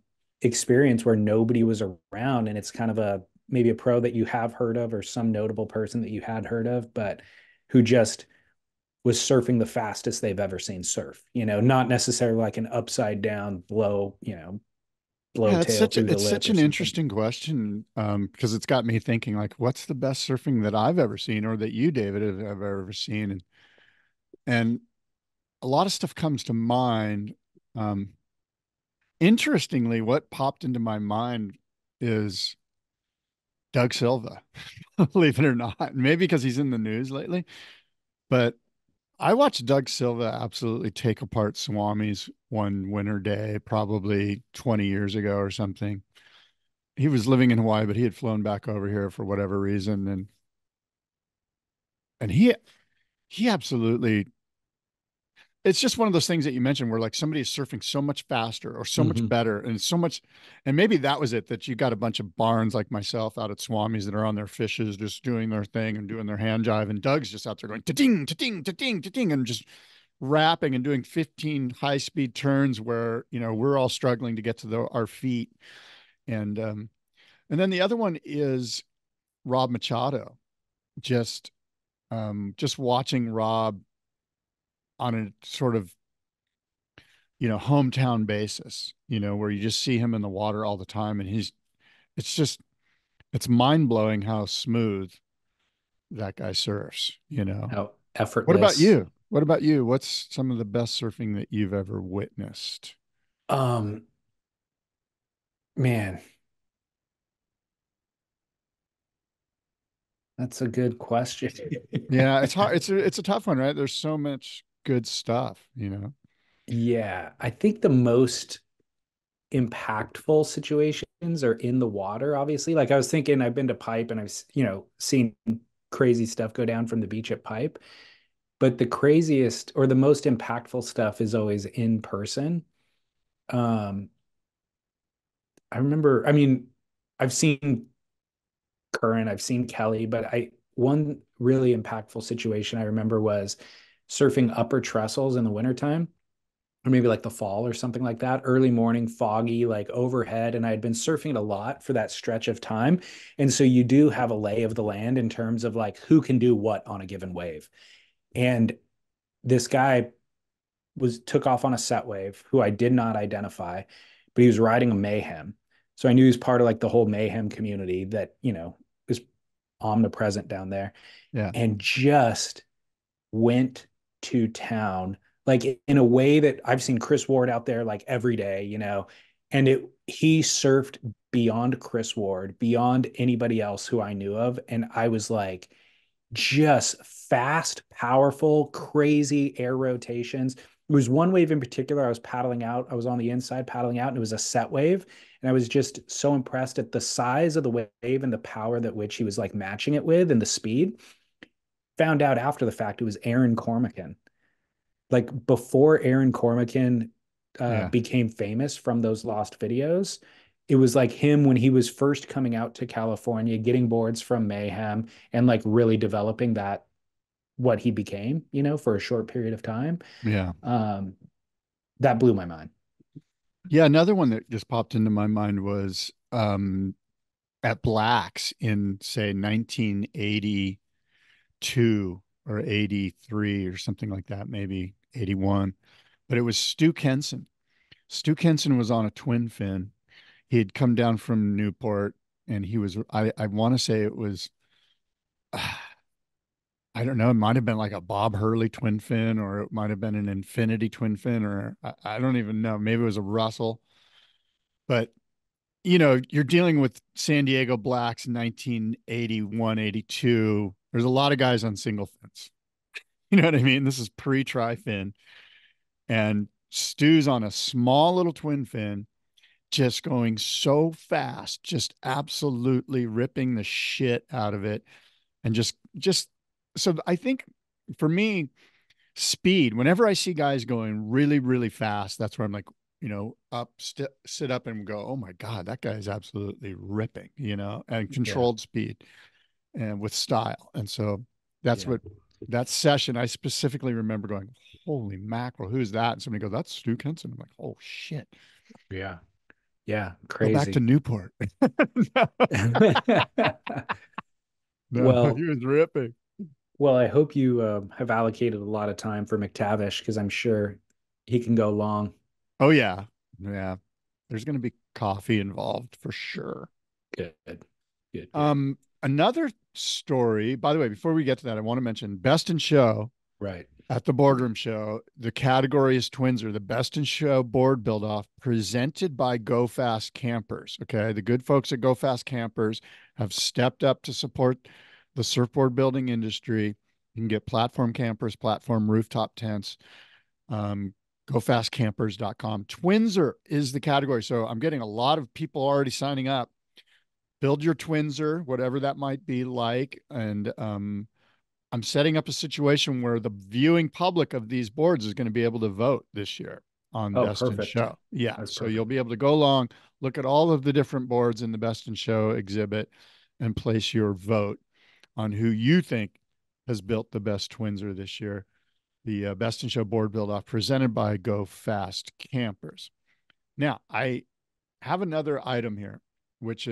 experience where nobody was around, and it's kind of a maybe a pro that you have heard of or some notable person that you had heard of, but who just was surfing the fastest they've ever seen surf. Not necessarily like an upside down blow Yeah, it's tail such through a, the it's lip such or an something. interesting question, because it's got me thinking like, what's the best surfing that I've ever seen, or that you, David, have ever seen, and a lot of stuff comes to mind. Um, Interestingly, what popped into my mind is Doug Silva, believe it or not. Maybe because he's in the news lately, but I watched Doug Silva absolutely take apart Swami's one winter day, probably 20 years ago or something. He was living in Hawaii, but he had flown back over here for whatever reason, and he absolutely, it's just one of those things that you mentioned where like somebody is surfing so much faster or so much Mm-hmm. better and so much, and maybe that was it, that you got a bunch of barns like myself out at Swami's that are on their fishes just doing their thing and doing their hand jive, and Doug's just out there going ta-ding ta-ding ta-ding ta-ding and just rapping and doing 15 high-speed turns where we're all struggling to get to our feet. And um and then the other one is Rob Machado. Just watching Rob on a sort of hometown basis, where you just see him in the water all the time, and it's just, it's mind blowing how smooth that guy surfs. How What about effortless. you? What about you? What's some of the best surfing that you've ever witnessed? Um, Man, that's a good question. Yeah, it's hard. It's a tough one, right? There's so much good stuff. Yeah, I think the most impactful situations are in the water, obviously. Like I was thinking, I've been to Pipe and I've, seen crazy stuff go down from the beach at Pipe. But the craziest or the most impactful stuff is always in person. Um, I remember, I mean, I've seen Curran, I've seen Kelly, but one really impactful situation I remember was surfing upper trestles in the wintertime, or maybe like the fall or something like that, early morning, foggy, like overhead. And I had been surfing it a lot for that stretch of time. And so you do have a lay of the land in terms of like who can do what on a given wave. And this guy took off on a set wave who I did not identify, but he was riding a Mayhem. So I knew he was part of like the whole Mayhem community that, is omnipresent down there, Yeah. and just went to town, like in a way that I've seen Chris Ward out there like every day, and he surfed beyond Chris Ward, beyond anybody else who I knew of. And I was like, just fast, powerful, crazy air rotations. There was one wave in particular I was paddling out. I was on the inside paddling out, and it was a set wave. And I was just so impressed at the size of the wave and the power that which he was like matching it with and the speed. Found out after the fact it was Aaron Cormican. Like before Aaron Cormican Yeah. became famous from those lost videos, it was like him when he was first coming out to California, getting boards from Mayhem and like really developing that what he became, for a short period of time. Yeah. Um, that blew my mind. Yeah. Another one that just popped into my mind was at Black's in, say, 1982 or 83 or something like that, maybe 81. But it was Stu Kenson. Stu Kenson was on a twin fin. He had come down from Newport, and I want to say it was, I don't know, it might have been like a Bob Hurley twin fin, or it might have been an Infinity twin fin, or I don't even know. Maybe it was a Russell. But you're dealing with San Diego Blacks 1981, 82. There's a lot of guys on single fins. You know what I mean? This is pre-tri fin. And Stu's on a small little twin fin, just going so fast, just absolutely ripping the shit out of it. And just, so I think for me, speed, whenever I see guys going really, really fast, that's where I'm like, up, sit up and go, oh my God, that guy is absolutely ripping, and Yeah. controlled speed and with style. And so that's Yeah. what that session, I specifically remember going, holy mackerel, who's that? And somebody goes, that's Stu Kenson. I'm like, oh shit, Yeah. Yeah. go back to Crazy. Newport. No, he Well, was ripping. well, I hope you have allocated a lot of time for McTavish because I'm sure he can go long. Oh yeah. Yeah. There's going to be coffee involved for sure. Good. Good. Good. Another story, by the way, before we get to that, I want to mention Best in Show Right. at the Boardroom Show. The category is Twinser, the Best in Show board build off presented by Go Fast Campers. Okay. The good folks at Go Fast Campers have stepped up to support the surfboard building industry. You can get platform campers, platform rooftop tents, gofastcampers.com. Twinser is the category. So I'm getting a lot of people already signing up. Build your Twinser, whatever that might be like. And I'm setting up a situation where the viewing public of these boards is going to be able to vote this year on Oh, Best in perfect. Show. Yeah. That's So you'll perfect. be able to go along, look at all of the different boards in the Best in Show exhibit, and place your vote on who you think has built the best Twinser this year. The Best in Show board build off presented by Go Fast Campers. Now, I have another item here, which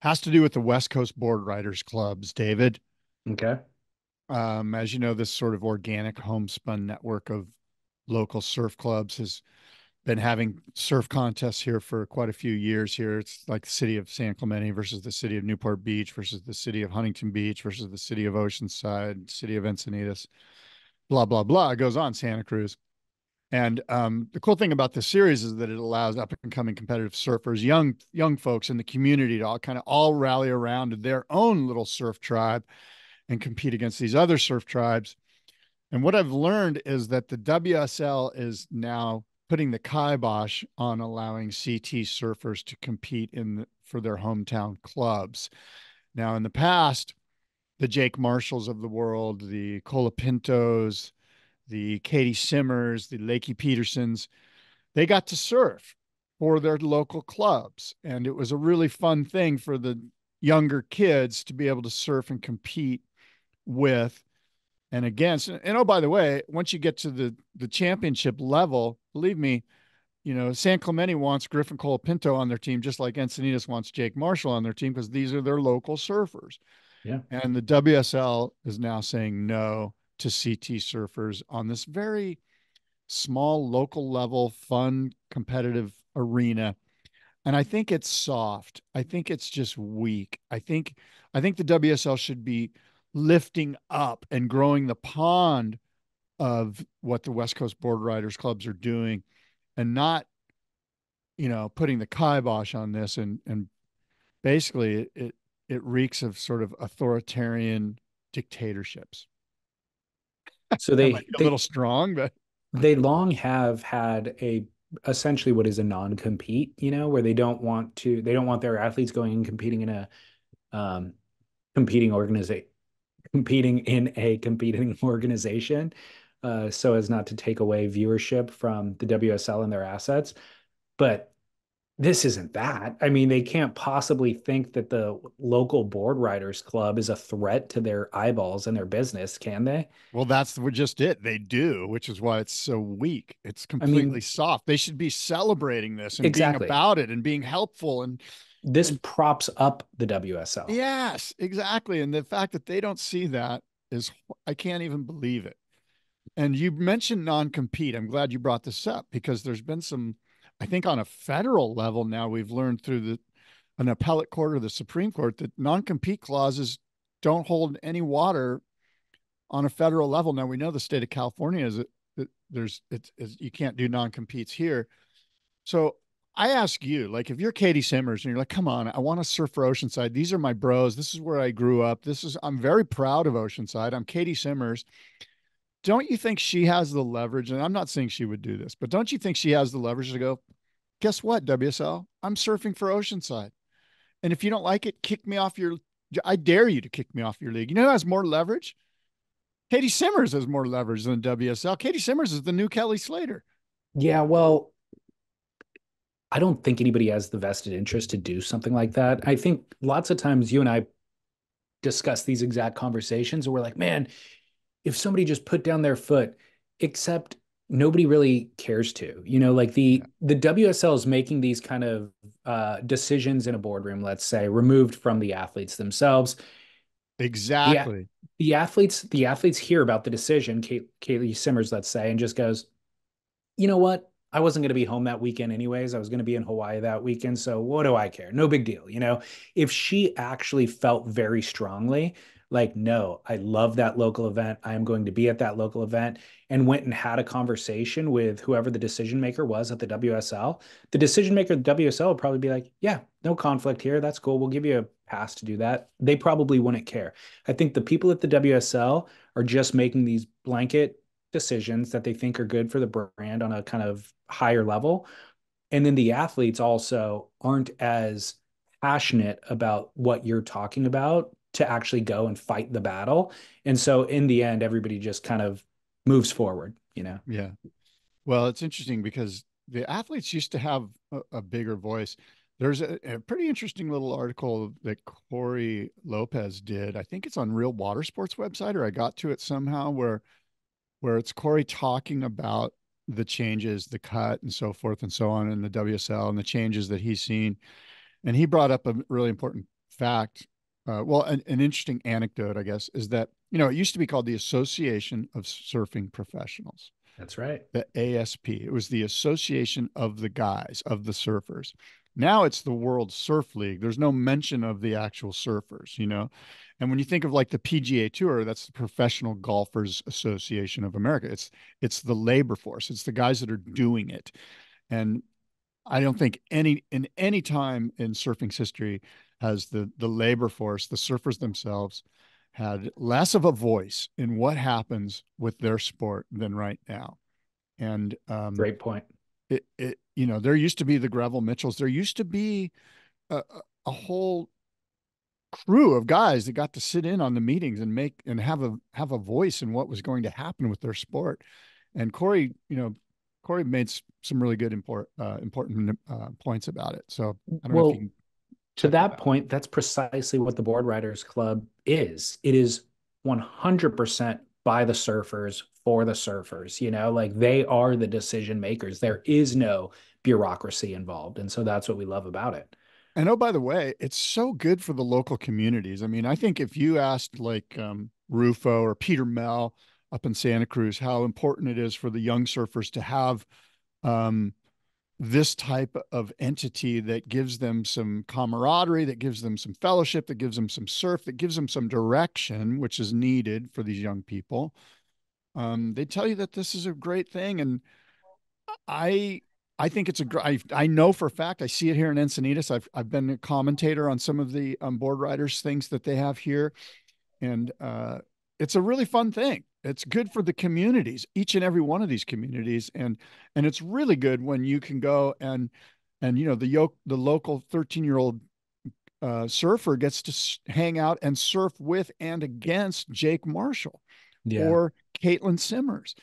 has to do with the West Coast Board Riders Clubs, David. Okay. As you know, this sort of organic homespun network of local surf clubs has been having surf contests here for quite a few years here. It's like the city of San Clemente versus the city of Newport Beach versus the city of Huntington Beach versus the city of Oceanside, city of Encinitas, blah, blah, blah. It goes on, Santa Cruz. And the cool thing about this series is that it allows up and coming competitive surfers, young folks in the community to all rally around their own little surf tribe and compete against these other surf tribes. And what I've learned is that the WSL is now putting the kibosh on allowing CT surfers to compete for their hometown clubs. Now, in the past, the Jake Marshalls of the world, the Colapintos, the Katie Simmers, the Lakey Petersons, they got to surf for their local clubs. And it was a really fun thing for the younger kids to be able to surf and compete with and against. And oh, by the way, once you get to the championship level, believe me, San Clemente wants Griffin Colapinto on their team, just like Encinitas wants Jake Marshall on their team, because these are their local surfers. Yeah. And the WSL is now saying no to CT surfers on this very small, local level, fun, competitive arena. And I think it's soft. I think it's just weak. I think the WSL should be lifting up and growing the pond of what the West Coast Board Riders clubs are doing and not, putting the kibosh on this and basically it reeks of sort of authoritarian dictatorships. So That might be a little strong, but they long have had a essentially what is a non-compete, where they don't want their athletes going and competing in a um competing organization competing in a competing organization, so as not to take away viewership from the WSL and their assets. But this isn't that. I mean, they can't possibly think that the local board riders club is a threat to their eyeballs and their business, can they? well, that's just it. They do, which is why it's so weak. It's I completely mean, soft. They should be celebrating this and being exactly. about it and being helpful This and props up the WSL. yes, exactly. And the fact that they don't see that is, I can't even believe it. And you mentioned non-compete. I'm glad you brought this up because there's been some, I think on a federal level now, we've learned through an appellate court or the Supreme Court that non-compete clauses don't hold any water on a federal level. Now we know the state of California is that you can't do non-competes here. So I ask you, like, if you're Katie Simmers and you're like, come on, I want to surf for Oceanside. These are my bros. This is where I grew up. I'm very proud of Oceanside. I'm Katie Simmers. Don't you think she has the leverage? And I'm not saying she would do this, but don't you think she has the leverage to go, guess what, WSL? I'm surfing for Oceanside. And if you don't like it, I dare you to kick me off your league. You know who has more leverage? Katie Simmers has more leverage than WSL. Katie Simmers is the new Kelly Slater. Yeah, well, I don't think anybody has the vested interest to do something like that. I think lots of times you and I discuss these exact conversations and we're like, man, if somebody just put down their foot, except nobody really cares to, like Yeah, the WSL is making these kind of decisions in a boardroom, let's say, removed from the athletes themselves. The exactly. the athletes hear about the decision, Kaylee Simmers, let's say, and just goes, you know what? I wasn't going to be home that weekend anyways. I was going to be in Hawaii that weekend. So what do I care? No big deal. If she actually felt very strongly, like, no, I love that local event. I am going to be at that local event, and went and had a conversation with whoever the decision maker was at the WSL, the decision maker at the WSL would probably be like, yeah, no conflict here. That's cool. We'll give you a pass to do that. They probably wouldn't care. I think the people at the WSL are just making these blanket decisions that they think are good for the brand on a kind of higher level. And then the athletes also aren't as passionate about what you're talking about to actually go and fight the battle. And so in the end, everybody just kind of moves forward. Yeah. Well, it's interesting because the athletes used to have a bigger voice. There's a pretty interesting little article that Corey Lopez did. I think it's on Real Water Sports website, or I got to it somehow, where it's Corey talking about the changes, the cut, and so forth and so on in the WSL and the changes that he's seen. And he brought up a really important fact. Well, an interesting anecdote, I guess, is that, it used to be called the Association of Surfing Professionals, That's right. the ASP. It was the Association of the Guys, of the Surfers. Now it's the World Surf League. There's no mention of the actual surfers. And when you think of like the PGA Tour, that's the Professional Golfers Association of America. It's the labor force. It's the guys that are doing it. And I don't think any time in surfing's history has the labor force, the surfers themselves, had less of a voice in what happens with their sport than right now. And Great point. there used to be the Gravel Mitchells. There used to be a whole crew of guys that got to sit in on the meetings and make and have a voice in what was going to happen with their sport. And Corey made some really good important points about it. So I don't know if you Well, can to check that that out. point, that's precisely what the Board Riders Club is. It is 100% by the surfers for the surfers. Like they are the decision makers. There is no bureaucracy involved. And so that's what we love about it. And oh, by the way, it's so good for the local communities. I mean, I think if you asked like Rufo or Peter Mel up in Santa Cruz how important it is for the young surfers to have um, this type of entity that gives them some camaraderie, that gives them some fellowship, that gives them some surf, that gives them some direction, which is needed for these young people. They tell you that this is a great thing, and I I think it's a great. I know for a fact. I see it here in Encinitas. I've been a commentator on some of the board riders things that they have here, and it's a really fun thing. It's good for the communities, each and every one of these communities, and it's really good when you can go and the local 13-year-old surfer gets to hang out and surf with and against Jake Marshall Yeah. or Caitlin Simmers.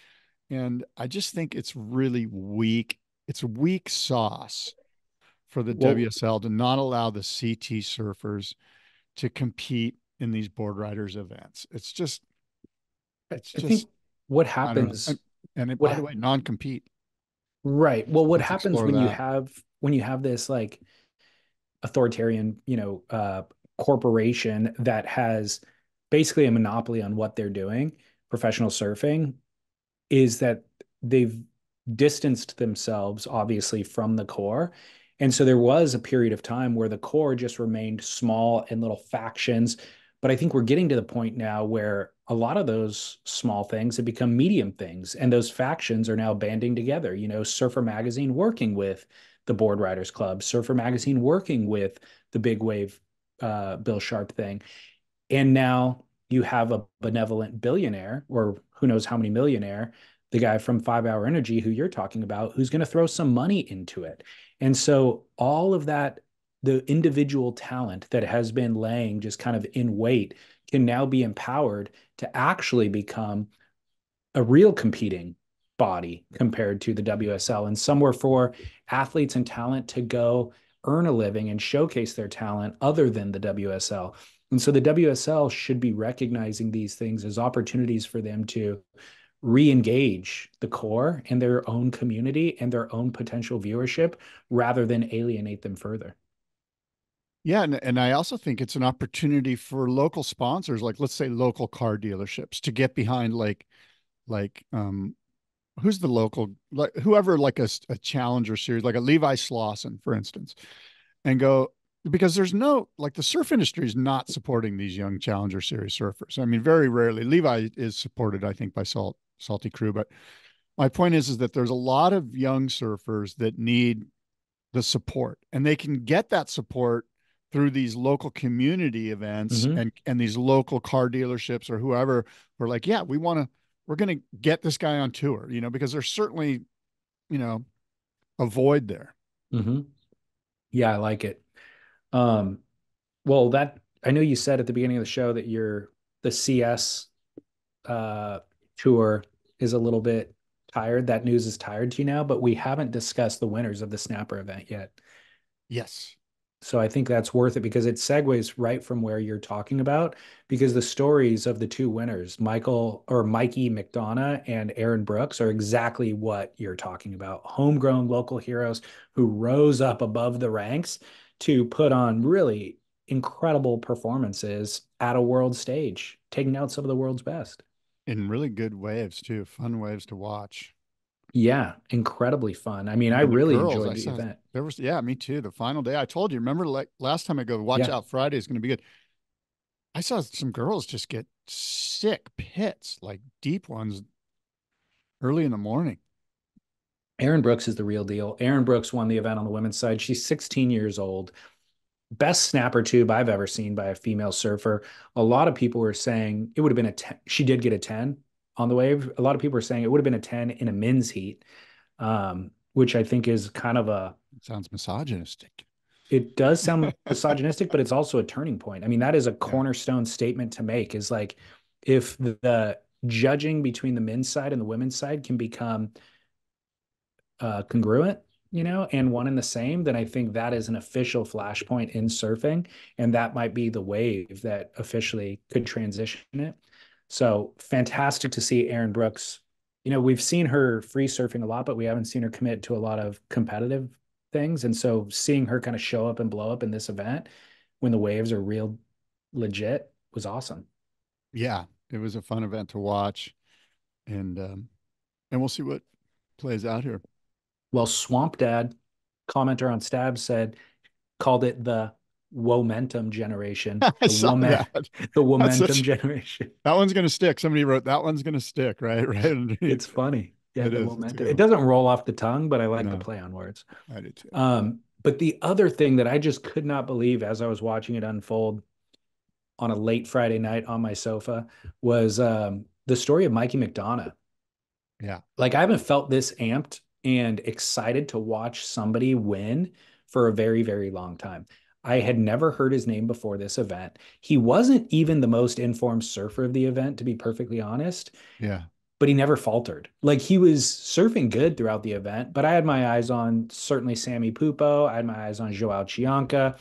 And I just think it's really weak. It's weak sauce for the Well, WSL to not allow the CT surfers to compete in these board riders events. It's I think just, what I don't know. And, happens, by the what, way, non-compete. right. Well, what Let's happens explore when you that. have, when you have this like authoritarian, corporation that has basically a monopoly on what they're doing, professional surfing, is that they've distanced themselves obviously from the core. And so there was a period of time where the core just remained small and little factions. But I think we're getting to the point now where a lot of those small things have become medium things, and those factions are now banding together. Surfer Magazine working with the Board Riders Club, Surfer Magazine working with the Big Wave Bill Sharp thing. And now you have a benevolent billionaire, or who knows how many millionaire, the guy from 5 Hour Energy who you're talking about, who's going to throw some money into it. And so all of that, the individual talent that has been laying just kind of in wait, can now be empowered to actually become a real competing body compared to the WSL. And somewhere for athletes and talent to go earn a living and showcase their talent other than the WSL. And so the WSL should be recognizing these things as opportunities for them to re-engage the core and their own community and their own potential viewership rather than alienate them further. Yeah, and I also think it's an opportunity for local sponsors, like let's say local car dealerships, to get behind like who's the local, like whoever, like a challenger series, like a Levi Slauson, for instance, and go, because there's no, like, the surf industry is not supporting these young challenger series surfers. I mean, very rarely. Levi is supported, I think, by Salty Crew, but my point is that there's a lot of young surfers that need the support, and they can get that support through these local community events, Mm-hmm. and these local car dealerships or whoever are like, yeah, we're going to get this guy on tour, because there's certainly, you know, a void there. Mm-hmm. Yeah, I like it. Um, well, that I know you said at the beginning of the show that the CS uh, tour is a little bit tired. That news is tired to you now, but we haven't discussed the winners of the Snapper event yet. Yes. So I think that's worth it because it segues right from where you're talking about, because the stories of the two winners, Mikey McDonough and Aaron Brooks, are exactly what you're talking about. Homegrown local heroes who rose up above the ranks to put on really incredible performances at a world stage, taking out some of the world's best. In really good waves too, fun waves to watch. Yeah, incredibly fun. I mean, I But the really girls, enjoyed I the saw event. there was, yeah, me too. The final day, I told you, remember, like last time I go, watch Yeah. out, Friday is going to be good. I saw some girls just get sick pits, like deep ones, early in the morning. Aaron Brooks is the real deal. Aaron Brooks won the event on the women's side. She's 16 years old. Best snapper tube I've ever seen by a female surfer. A lot of people were saying it would have been a 10. She did get a 10 on the wave. A lot of people were saying it would have been a 10 in a men's heat, which I think is kind of It sounds misogynistic. it does sound misogynistic, but it's also a turning point. I mean, that is a Yeah. cornerstone statement to make, is like, if the judging between the men's side and the women's side can become congruent, and one and the same, then I think that is an official flashpoint in surfing, and that might be the wave that officially could transition it. So fantastic to see Aaron Brooks. We've seen her free surfing a lot, but we haven't seen her commit to a lot of competitive things. And so seeing her kind of show up and blow up in this event when the waves are real legit was awesome. Yeah, it was a fun event to watch, and we'll see what plays out here. Well, Swamp Dad, commenter on Stab, called it the Womentum generation. I saw that. The That's Womentum such generation. that one's going to stick. Somebody wrote that one's going to stick, right? Right It's underneath. funny. Yeah, It the is. It's a momentum. good It one. doesn't roll off the tongue, but I like the No, play on words. I did too. But the other thing that I just could not believe as I was watching it unfold on a late Friday night on my sofa was the story of Mikey McDonough. Yeah. Like, I haven't felt this amped and excited to watch somebody win for a very, very long time. I had never heard his name before this event. He wasn't even the most informed surfer of the event, to be perfectly honest, Yeah. but he never faltered. Like, he was surfing good throughout the event, but I had my eyes on certainly Sammy Pupo. I had my eyes on Joao Chianca.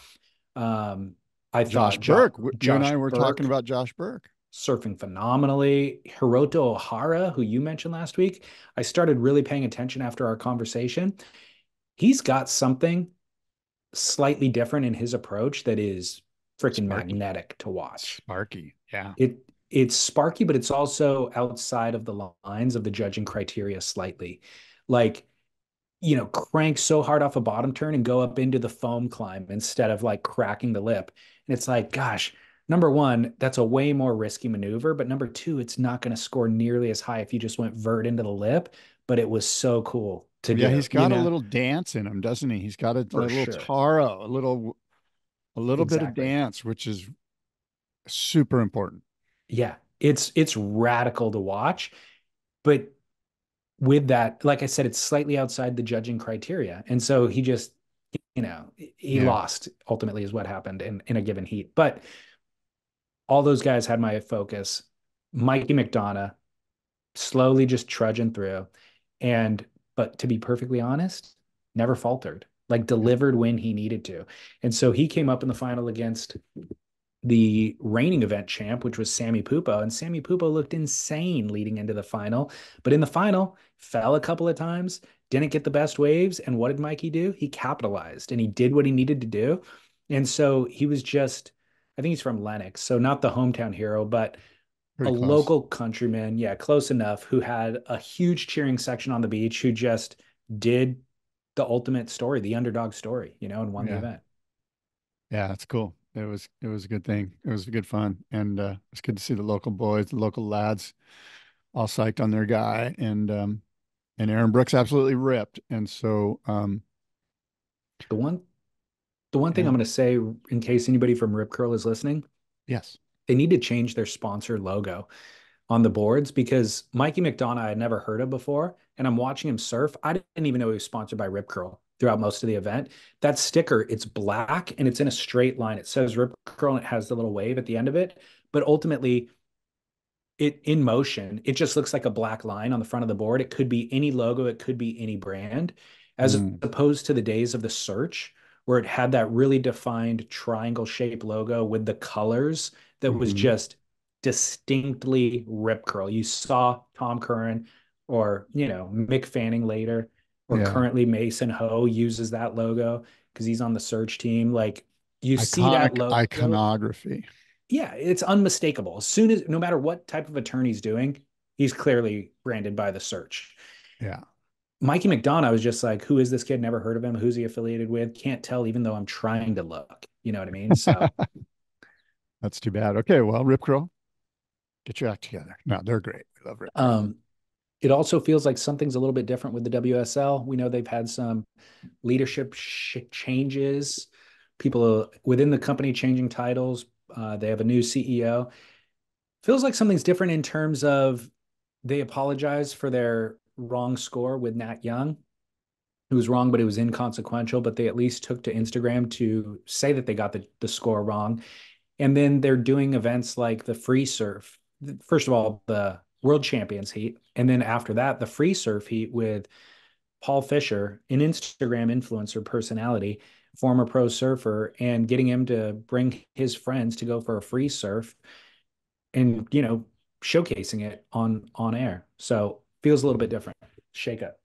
Um, I Josh thought Burke. You and Josh I were talking Burke about Josh Burke. surfing phenomenally. Hiroto Ohara, who you mentioned last week, I started really paying attention after our conversation. He's got something slightly different in his approach that is freaking Sparky. magnetic to watch. Sparky. Yeah. It's sparky, but it's also outside of the lines of the judging criteria slightly. Like, crank so hard off a bottom turn and go up into the foam climb instead of like cracking the lip. And it's like, gosh, number one, that's a way more risky maneuver. But number two, it's not going to score nearly as high if you just went vert into the lip. But it was so cool to Yeah, do, he's got a little dance in him, doesn't he? He's got a for little sure. taro, a little bit of Exactly. dance, which is super important. Yeah. It's radical to watch. But with that, like I said, it's slightly outside the judging criteria. And so he Yeah. lost ultimately is what happened in a given heat. But all those guys had my focus. Mikey McDonough slowly just trudging through. And but to be perfectly honest, never faltered. Like delivered when he needed to. And so he came up in the final against the reigning event champ, which was Sammy Pupo. And Sammy Pupo looked insane leading into the final. But in the final, fell a couple of times, didn't get the best waves. And what did Mikey do? He capitalized and he did what he needed to do. And so he was just, I think he's from Lenox. So not the hometown hero, but a Pretty close. local countryman. Yeah, close enough, who had a huge cheering section on the beach, who just did the ultimate story, the underdog story, and won the Yeah. event. Yeah, that's cool. It was a good thing. It was good fun. And it's good to see the local boys, the local lads all psyched on their guy. And Aaron Brooks absolutely ripped. And so The one the one thing yeah. I'm going to say, in case anybody from Rip Curl is listening, Yes. they need to change their sponsor logo on the boards, because Mikey McDonough I had never heard of before, and I'm watching him surf. I didn't even know he was sponsored by Rip Curl throughout most of the event. That sticker, it's black and it's in a straight line. It says Rip Curl and it has the little wave at the end of it. But ultimately, it in motion, it just looks like a black line on the front of the board. It could be any logo, it could be any brand, as Mm, opposed to the days of the search where it had that really defined triangle shaped logo with the colors that was hmm. just distinctly Rip Curl. You saw Tom Curran or, Mick Fanning later, or Yeah. currently Mason Ho uses that logo because he's on the search team. Like, you see that Iconic logo, iconography. yeah, it's unmistakable. As soon as, no matter what type of attorney's doing, he's clearly branded by the search. Yeah. Mikey McDonough was just like, who is this kid? Never heard of him. Who's he affiliated with? Can't tell, even though I'm trying to look. You know what I mean? So, That's too bad. Okay, well, Rip Curl, get your act together. No, they're great. We love Rip Curl. um, it also feels like something's a little bit different with the WSL. We know they've had some leadership changes, people within the company changing titles. They have a new CEO. Feels like something's different in terms of they apologize for their wrong score with Nat Young. It was wrong, but it was inconsequential. But they at least took to Instagram to say that they got the score wrong. And then they're doing events like the free surf. First of all, the World Champions heat. And then after that, the free surf heat with Paul Fisher, an Instagram influencer personality, former pro surfer, and getting him to bring his friends to go for a free surf and, showcasing it on air. So feels a little bit different. Shake up.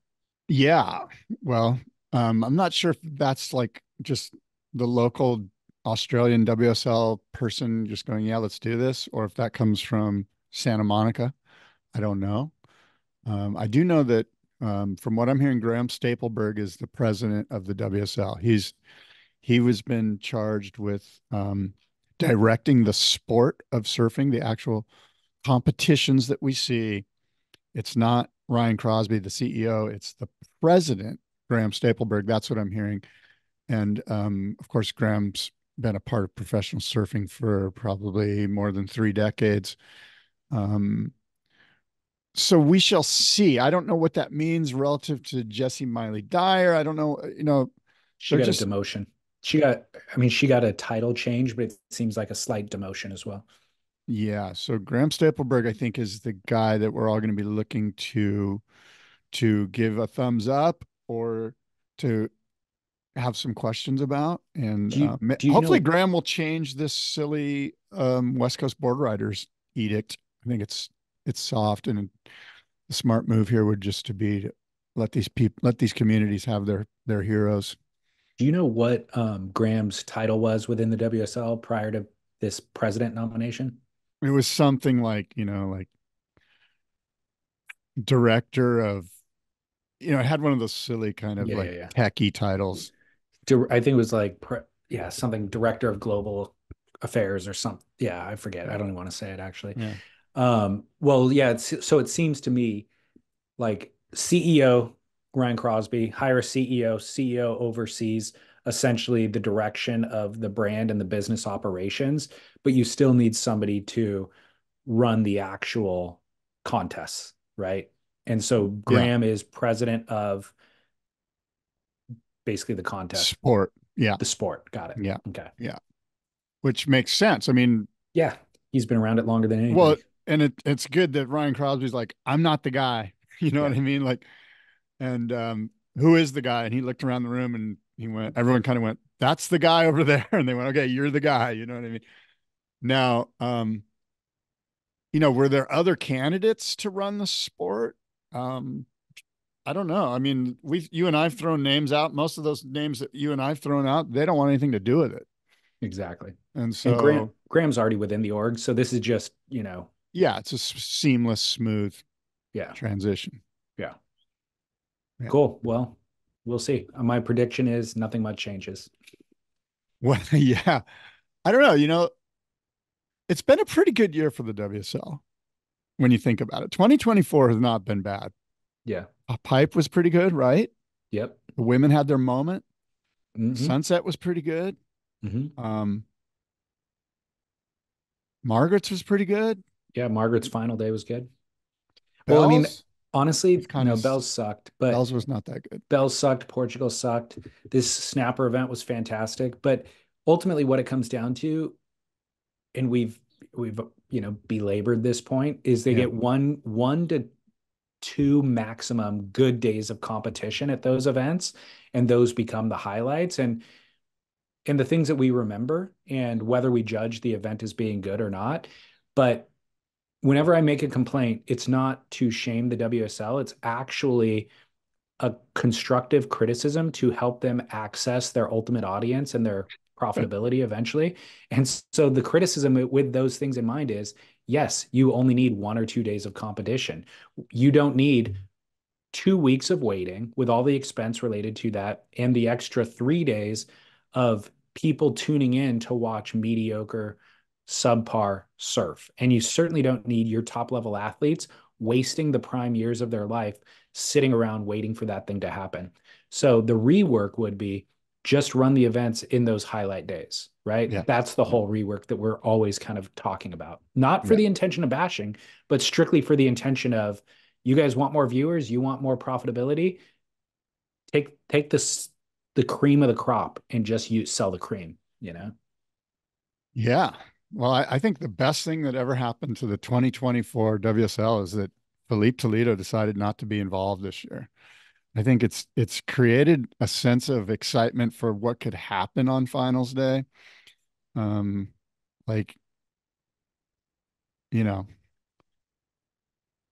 Yeah. Well, I'm not sure if that's like just the local Australian WSL person just going, yeah, let's do this, or if that comes from Santa Monica. I don't know. I do know that from what I'm hearing, Graham Stapleberg is the president of the WSL. He was been charged with directing the sport of surfing, the actual competitions that we see. It's not Ryan Crosby, the CEO. It's the president, Graham Stapleberg. That's what I'm hearing. And of course, Graham's been a part of professional surfing for probably more than 3 decades. Um, so we shall see. I don't know what that means relative to Jesse Miley Dyer. I don't know. She They're got a just, demotion. She got a title change, but it seems like a slight demotion as well. yeah. So Graham Stapleberg, I think, is the guy that we're all going to be looking to give a thumbs up or to have some questions about. And Do you hopefully know Graham will change this silly West Coast Board Riders edict. I think it's soft, and the smart move here would just to be to let these communities have their heroes. do you know what Graham's title was within the WSL prior to this president nomination? It was something like, like director of, it had one of those silly kind of Yeah, like yeah, yeah. techie titles. I think it was like yeah, something director of global affairs or something. Yeah, I forget. I Yeah. don't even want to say it actually. Yeah. Well, yeah, so it seems to me like CEO Ryan Crosby, hire a CEO, CEO oversees essentially the direction of the brand and the business operations, but you still need somebody to run the actual contests, right? And so Yeah. Graham is president of basically the contest, Sport. Yeah. the sport. Got it. Yeah. Okay. Yeah. Which makes sense. I mean, Yeah. He's been around it longer than well, anybody. and it's good that Ryan Crosby's like, I'm not the guy. You know what Yeah. I mean? Like, And who is the guy? And he looked around the room and everyone kind of went, that's the guy over there. And they went, okay, you're the guy. You know what I mean? Now, were there other candidates to run the sport? Um, I don't know. I mean, you and I've thrown names out. Most of those names that you and I've thrown out, they don't want anything to do with it. Exactly. And And so, Graham's already within the org, so this is just, yeah, it's a seamless, smooth yeah. transition. Yeah. Yeah. Cool. Well, we'll see. My prediction is nothing much changes. Well, yeah. I don't know. It's been a pretty good year for the WSL when you think about it. 2024 has not been bad. Yeah. A pipe was pretty good, right? Yep. The women had their moment. Mm-hmm. Sunset was pretty good. Mm-hmm. Margaret's was pretty good. Yeah, Margaret's final day was good. Well, I mean, Bell's was honestly, kind of Bell's sucked, but Bell's was not that good. Bell's sucked, Portugal sucked. This snapper event was fantastic, but ultimately what it comes down to, and we've belabored this point, is they Yeah. get one to two maximum good days of competition at those events, and those become the highlights and the things that we remember, and whether we judge the event as being good or not. But whenever I make a complaint, it's not to shame the WSL. It's actually a constructive criticism to help them access their ultimate audience and their profitability eventually. And so the criticism with those things in mind is, yes, you only need 1 or 2 days of competition. You don't need 2 weeks of waiting with all the expense related to that and the extra 3 days of people tuning in to watch mediocre, subpar surf. And you certainly don't need your top level athletes wasting the prime years of their life sitting around waiting for that thing to happen. So the rework would be just run the events in those highlight days, right? Yeah. That's the whole rework that we're always kind of talking about. Not for Yeah. the intention of bashing, but strictly for the intention of, you guys want more viewers, you want more profitability, take this the cream of the crop and just sell the cream. Yeah. Well, I think the best thing that ever happened to the 2024 WSL is that Felipe Toledo decided not to be involved this year. I think it's created a sense of excitement for what could happen on finals day. Um, like, you know,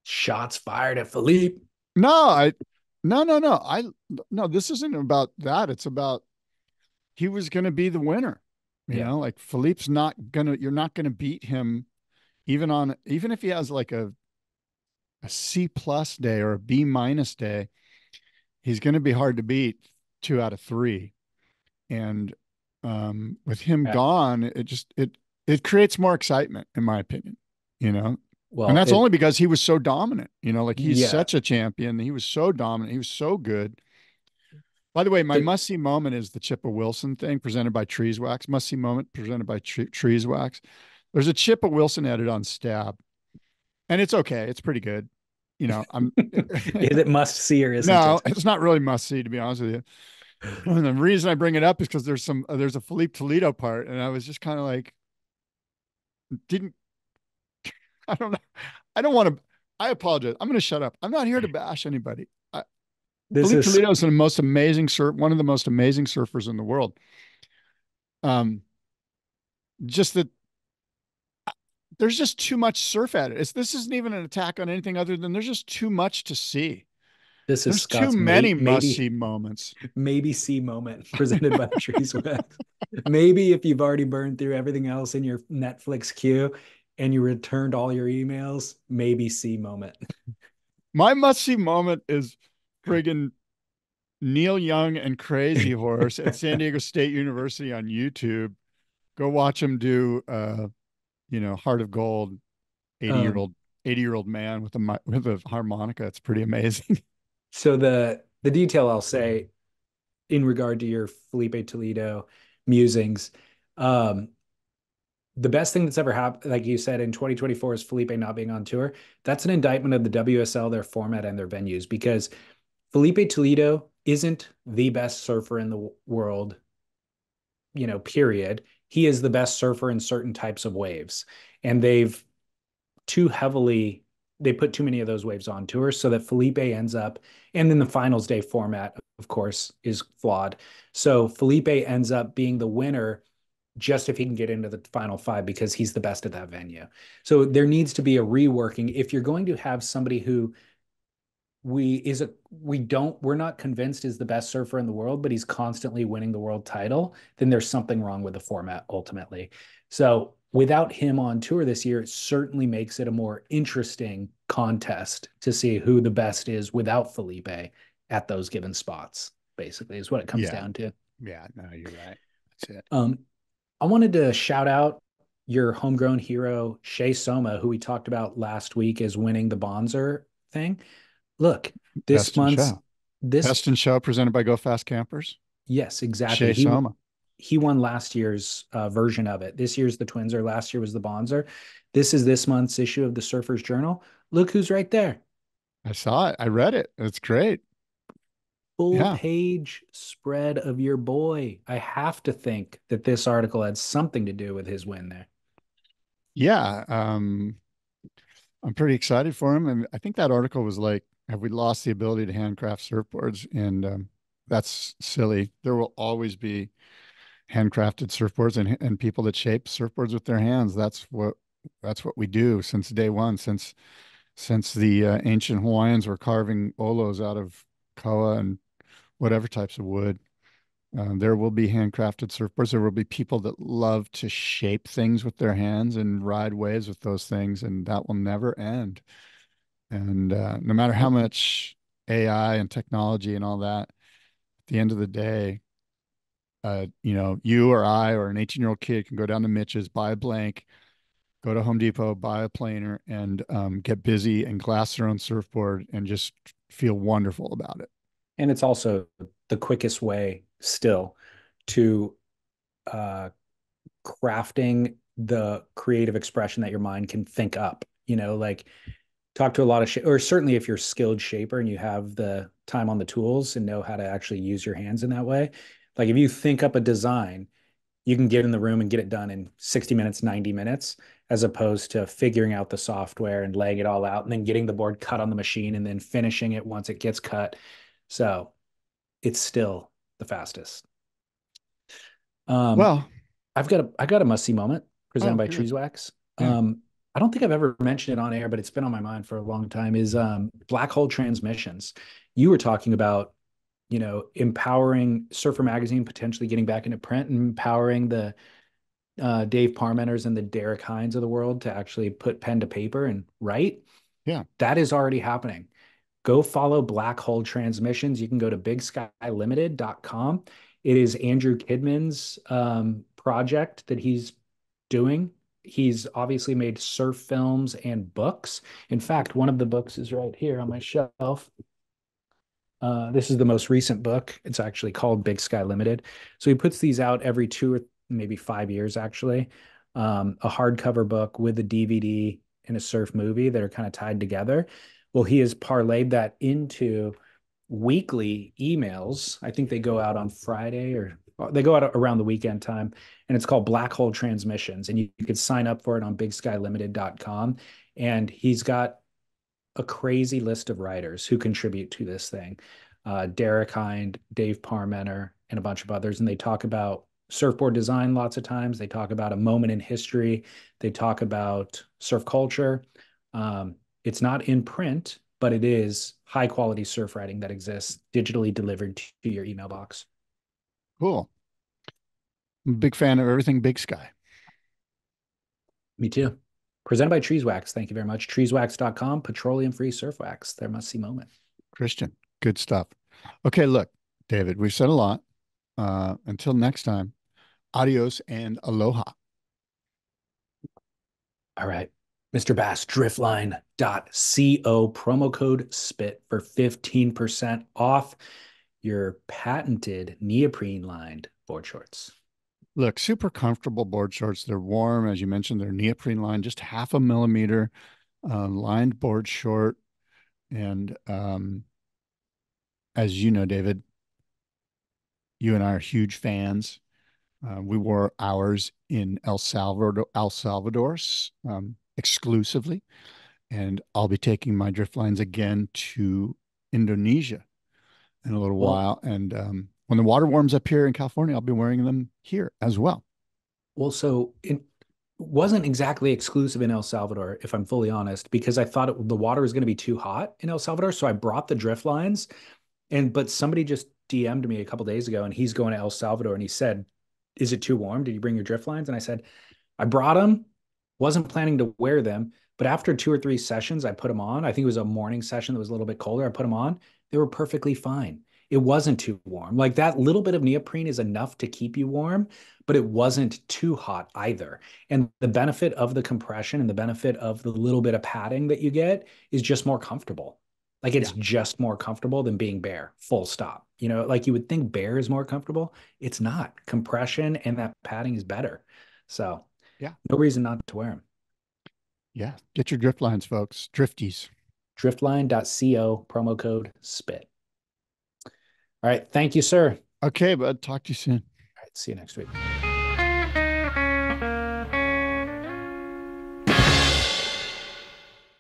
Shots fired at Philippe. no, no. No, this isn't about that. It's about he was going to be the winner. Yeah. Like Philippe's you're not going to beat him even if he has like a C+ day or a B- day, he's going to be hard to beat 2 out of 3. And with him Yeah. gone, it creates more excitement, in my opinion, you know. And Well, that's only because he was so dominant, like he's yeah. such a champion. He was so dominant. He was so good. By the way, my The, must see moment is the Chippa Wilson thing presented by Trees Wax. Must see moment presented by Trees Wax. There's a Chippa Wilson edit on Stab, and it's okay. It's pretty good. I'm is it must see or isn't no, it? it's not really must see, to be honest with you. And the reason I bring it up is because there's a Felipe Toledo part, and I was just kind of like, didn't I don't know. I don't want to. I apologize. I'm going to shut up. I'm not here to bash anybody. This Felipe is Toledo is one of the most amazing surfers in the world. Just that there's just too much surf at it. This isn't even an attack on anything other than there's just too much to see. this is There's too Scott's many must see maybe moments. maybe see moment presented by Trees Wax. Maybe if you've already burned through everything else in your Netflix queue and you returned all your emails, maybe see moment. My must see moment is friggin' Neil Young and Crazy Horse at San Diego State University on YouTube. Go watch him do Heart of Gold, 80 year Um, old 80-year old man with a harmonica. It's pretty amazing. so the detail I'll say in regard to your Felipe Toledo musings, um, the best thing that's ever happened, like you said, in 2024 is Felipe not being on tour. That's an indictment of the WSL, their format, and their venues, because Felipe Toledo isn't the best surfer in the world, period. He is the best surfer in certain types of waves. And they've too heavily they put too many of those waves on tour so that Felipe ends up, and then the finals day format, of course, is flawed. So Felipe ends up being the winner just if he can get into the final five because he's the best at that venue. So there needs to be a reworking. If you're going to have somebody who we're not convinced is the best surfer in the world, but he's constantly winning the world title, then there's something wrong with the format ultimately. So without him on tour this year, it certainly makes it a more interesting contest to see who the best is without Felipe at those given spots, basically, is what it comes Yeah. down to. Yeah. No, you're right. That's it. I wanted to shout out your homegrown hero, Shea Soma, who we talked about last week as winning the Bonzer thing. Look, this Best in month's Show. this Best in Show presented by Go Fast Campers. yes, exactly. Shea Soma. He won last year's version of it. This year's the Twinser. Last year was the Bonzer. This is this month's issue of the Surfer's Journal. Look who's right there. I saw it. I read it. It's great. Full Yeah. page spread of your boy. I have to think that this article had something to do with his win there. Yeah. I'm pretty excited for him. And I think that article was like, have we lost the ability to handcraft surfboards? And that's silly. There will always be handcrafted surfboards and people that shape surfboards with their hands. That's what we do since day one, since the ancient Hawaiians were carving olos out of koa and whatever types of wood. There will be handcrafted surfboards. There will be people that love to shape things with their hands and ride waves with those things, and that will never end. And no matter how much AI and technology and all that, at the end of the day, you or I or an 18-year-old kid can go down to Mitch's, buy a blank, go to Home Depot, buy a planer, and get busy and glass their own surfboard and just feel wonderful about it. And it's also the quickest way still to uh, crafting the creative expression that your mind can think up. Like talk to a lot of or certainly if you're a skilled shaper and you have the time on the tools and know how to actually use your hands in that way. Like if you think up a design, you can get in the room and get it done in 60 minutes, 90 minutes, as opposed to figuring out the software and laying it all out and then getting the board cut on the machine and then finishing it once it gets cut. So it's still the fastest. Um, Well, I got a must see moment presented oh, by good. Treeswax. Yeah. I don't think I've ever mentioned it on air, but it's been on my mind for a long time. Is black hole transmissions. You were talking about, empowering Surfer Magazine potentially getting back into print and empowering the Dave Parmenters and the Derek Hines of the world to actually put pen to paper and write. Yeah. That is already happening. Go follow Black Hole Transmissions. You can go to bigsky.limited.com. It is Andrew Kidman's project that he's doing. He's obviously made surf films and books. In fact, one of the books is right here on my shelf. This is the most recent book. It's actually called Big Sky Limited. So he puts these out every 2 or maybe 5 years, actually. A hardcover book with a DVD and a surf movie that are kind of tied together. Well, he has parlayed that into weekly emails. I think they go out on Friday or they go out around the weekend time, and it's called Black Hole Transmissions. And you could sign up for it on bigsky.limited.com. And he's got a crazy list of writers who contribute to this thing. Derek Hind, Dave Parmenter, and a bunch of others. And they talk about surfboard design lots of times. They talk about a moment in history. They talk about surf culture. It's not in print, but it is high quality surf writing that exists digitally delivered to your email box. Cool. I'm a big fan of everything Big Sky. Me too. Presented by Treeswax. Thank you very much. Treeswax.com, petroleum free surf wax. Their must see moment. Christian, good stuff. Okay, look, David, we've said a lot. Until next time, adios and aloha. All right. Mr. Bass, driftline.co, promo code SPIT for 15% off your patented neoprene lined board shorts. Look, super comfortable board shorts. They're warm, as you mentioned. They're neoprene lined, just half a millimeter, lined board short. And as you know, David, you and I are huge fans. We wore ours in El Salvador exclusively, And I'll be taking my drift lines again to Indonesia in a little Well, while. And when the water warms up here in California, I'll be wearing them here as well. so it wasn't exactly exclusive in El Salvador, if I'm fully honest, because I thought the water was going to be too hot in El Salvador. So I brought the drift lines, but somebody just DM'd me a couple days ago, and he's going to El Salvador, and he said, "Is it too warm? Did you bring your drift lines?" And I said, "I brought them. Wasn't planning to wear them, but after 2 or 3 sessions, I put them on. I think it was a morning session that was a little bit colder. I put them on. They were perfectly fine. It wasn't too warm. Like that little bit of neoprene is enough to keep you warm, but it wasn't too hot either. And the benefit of the compression and the benefit of the little bit of padding that you get is just more comfortable. Like it's Yeah. just more comfortable than being bare, full stop. Like you would think bare is more comfortable. It's not. Compression and that padding is better. So Yeah. no reason not to wear them. Yeah. Get your drift lines, folks. Drifties. Driftline.co, promo code SPIT. All right. Thank you, sir. All Okay, bud. Talk to you soon. right. See you next week.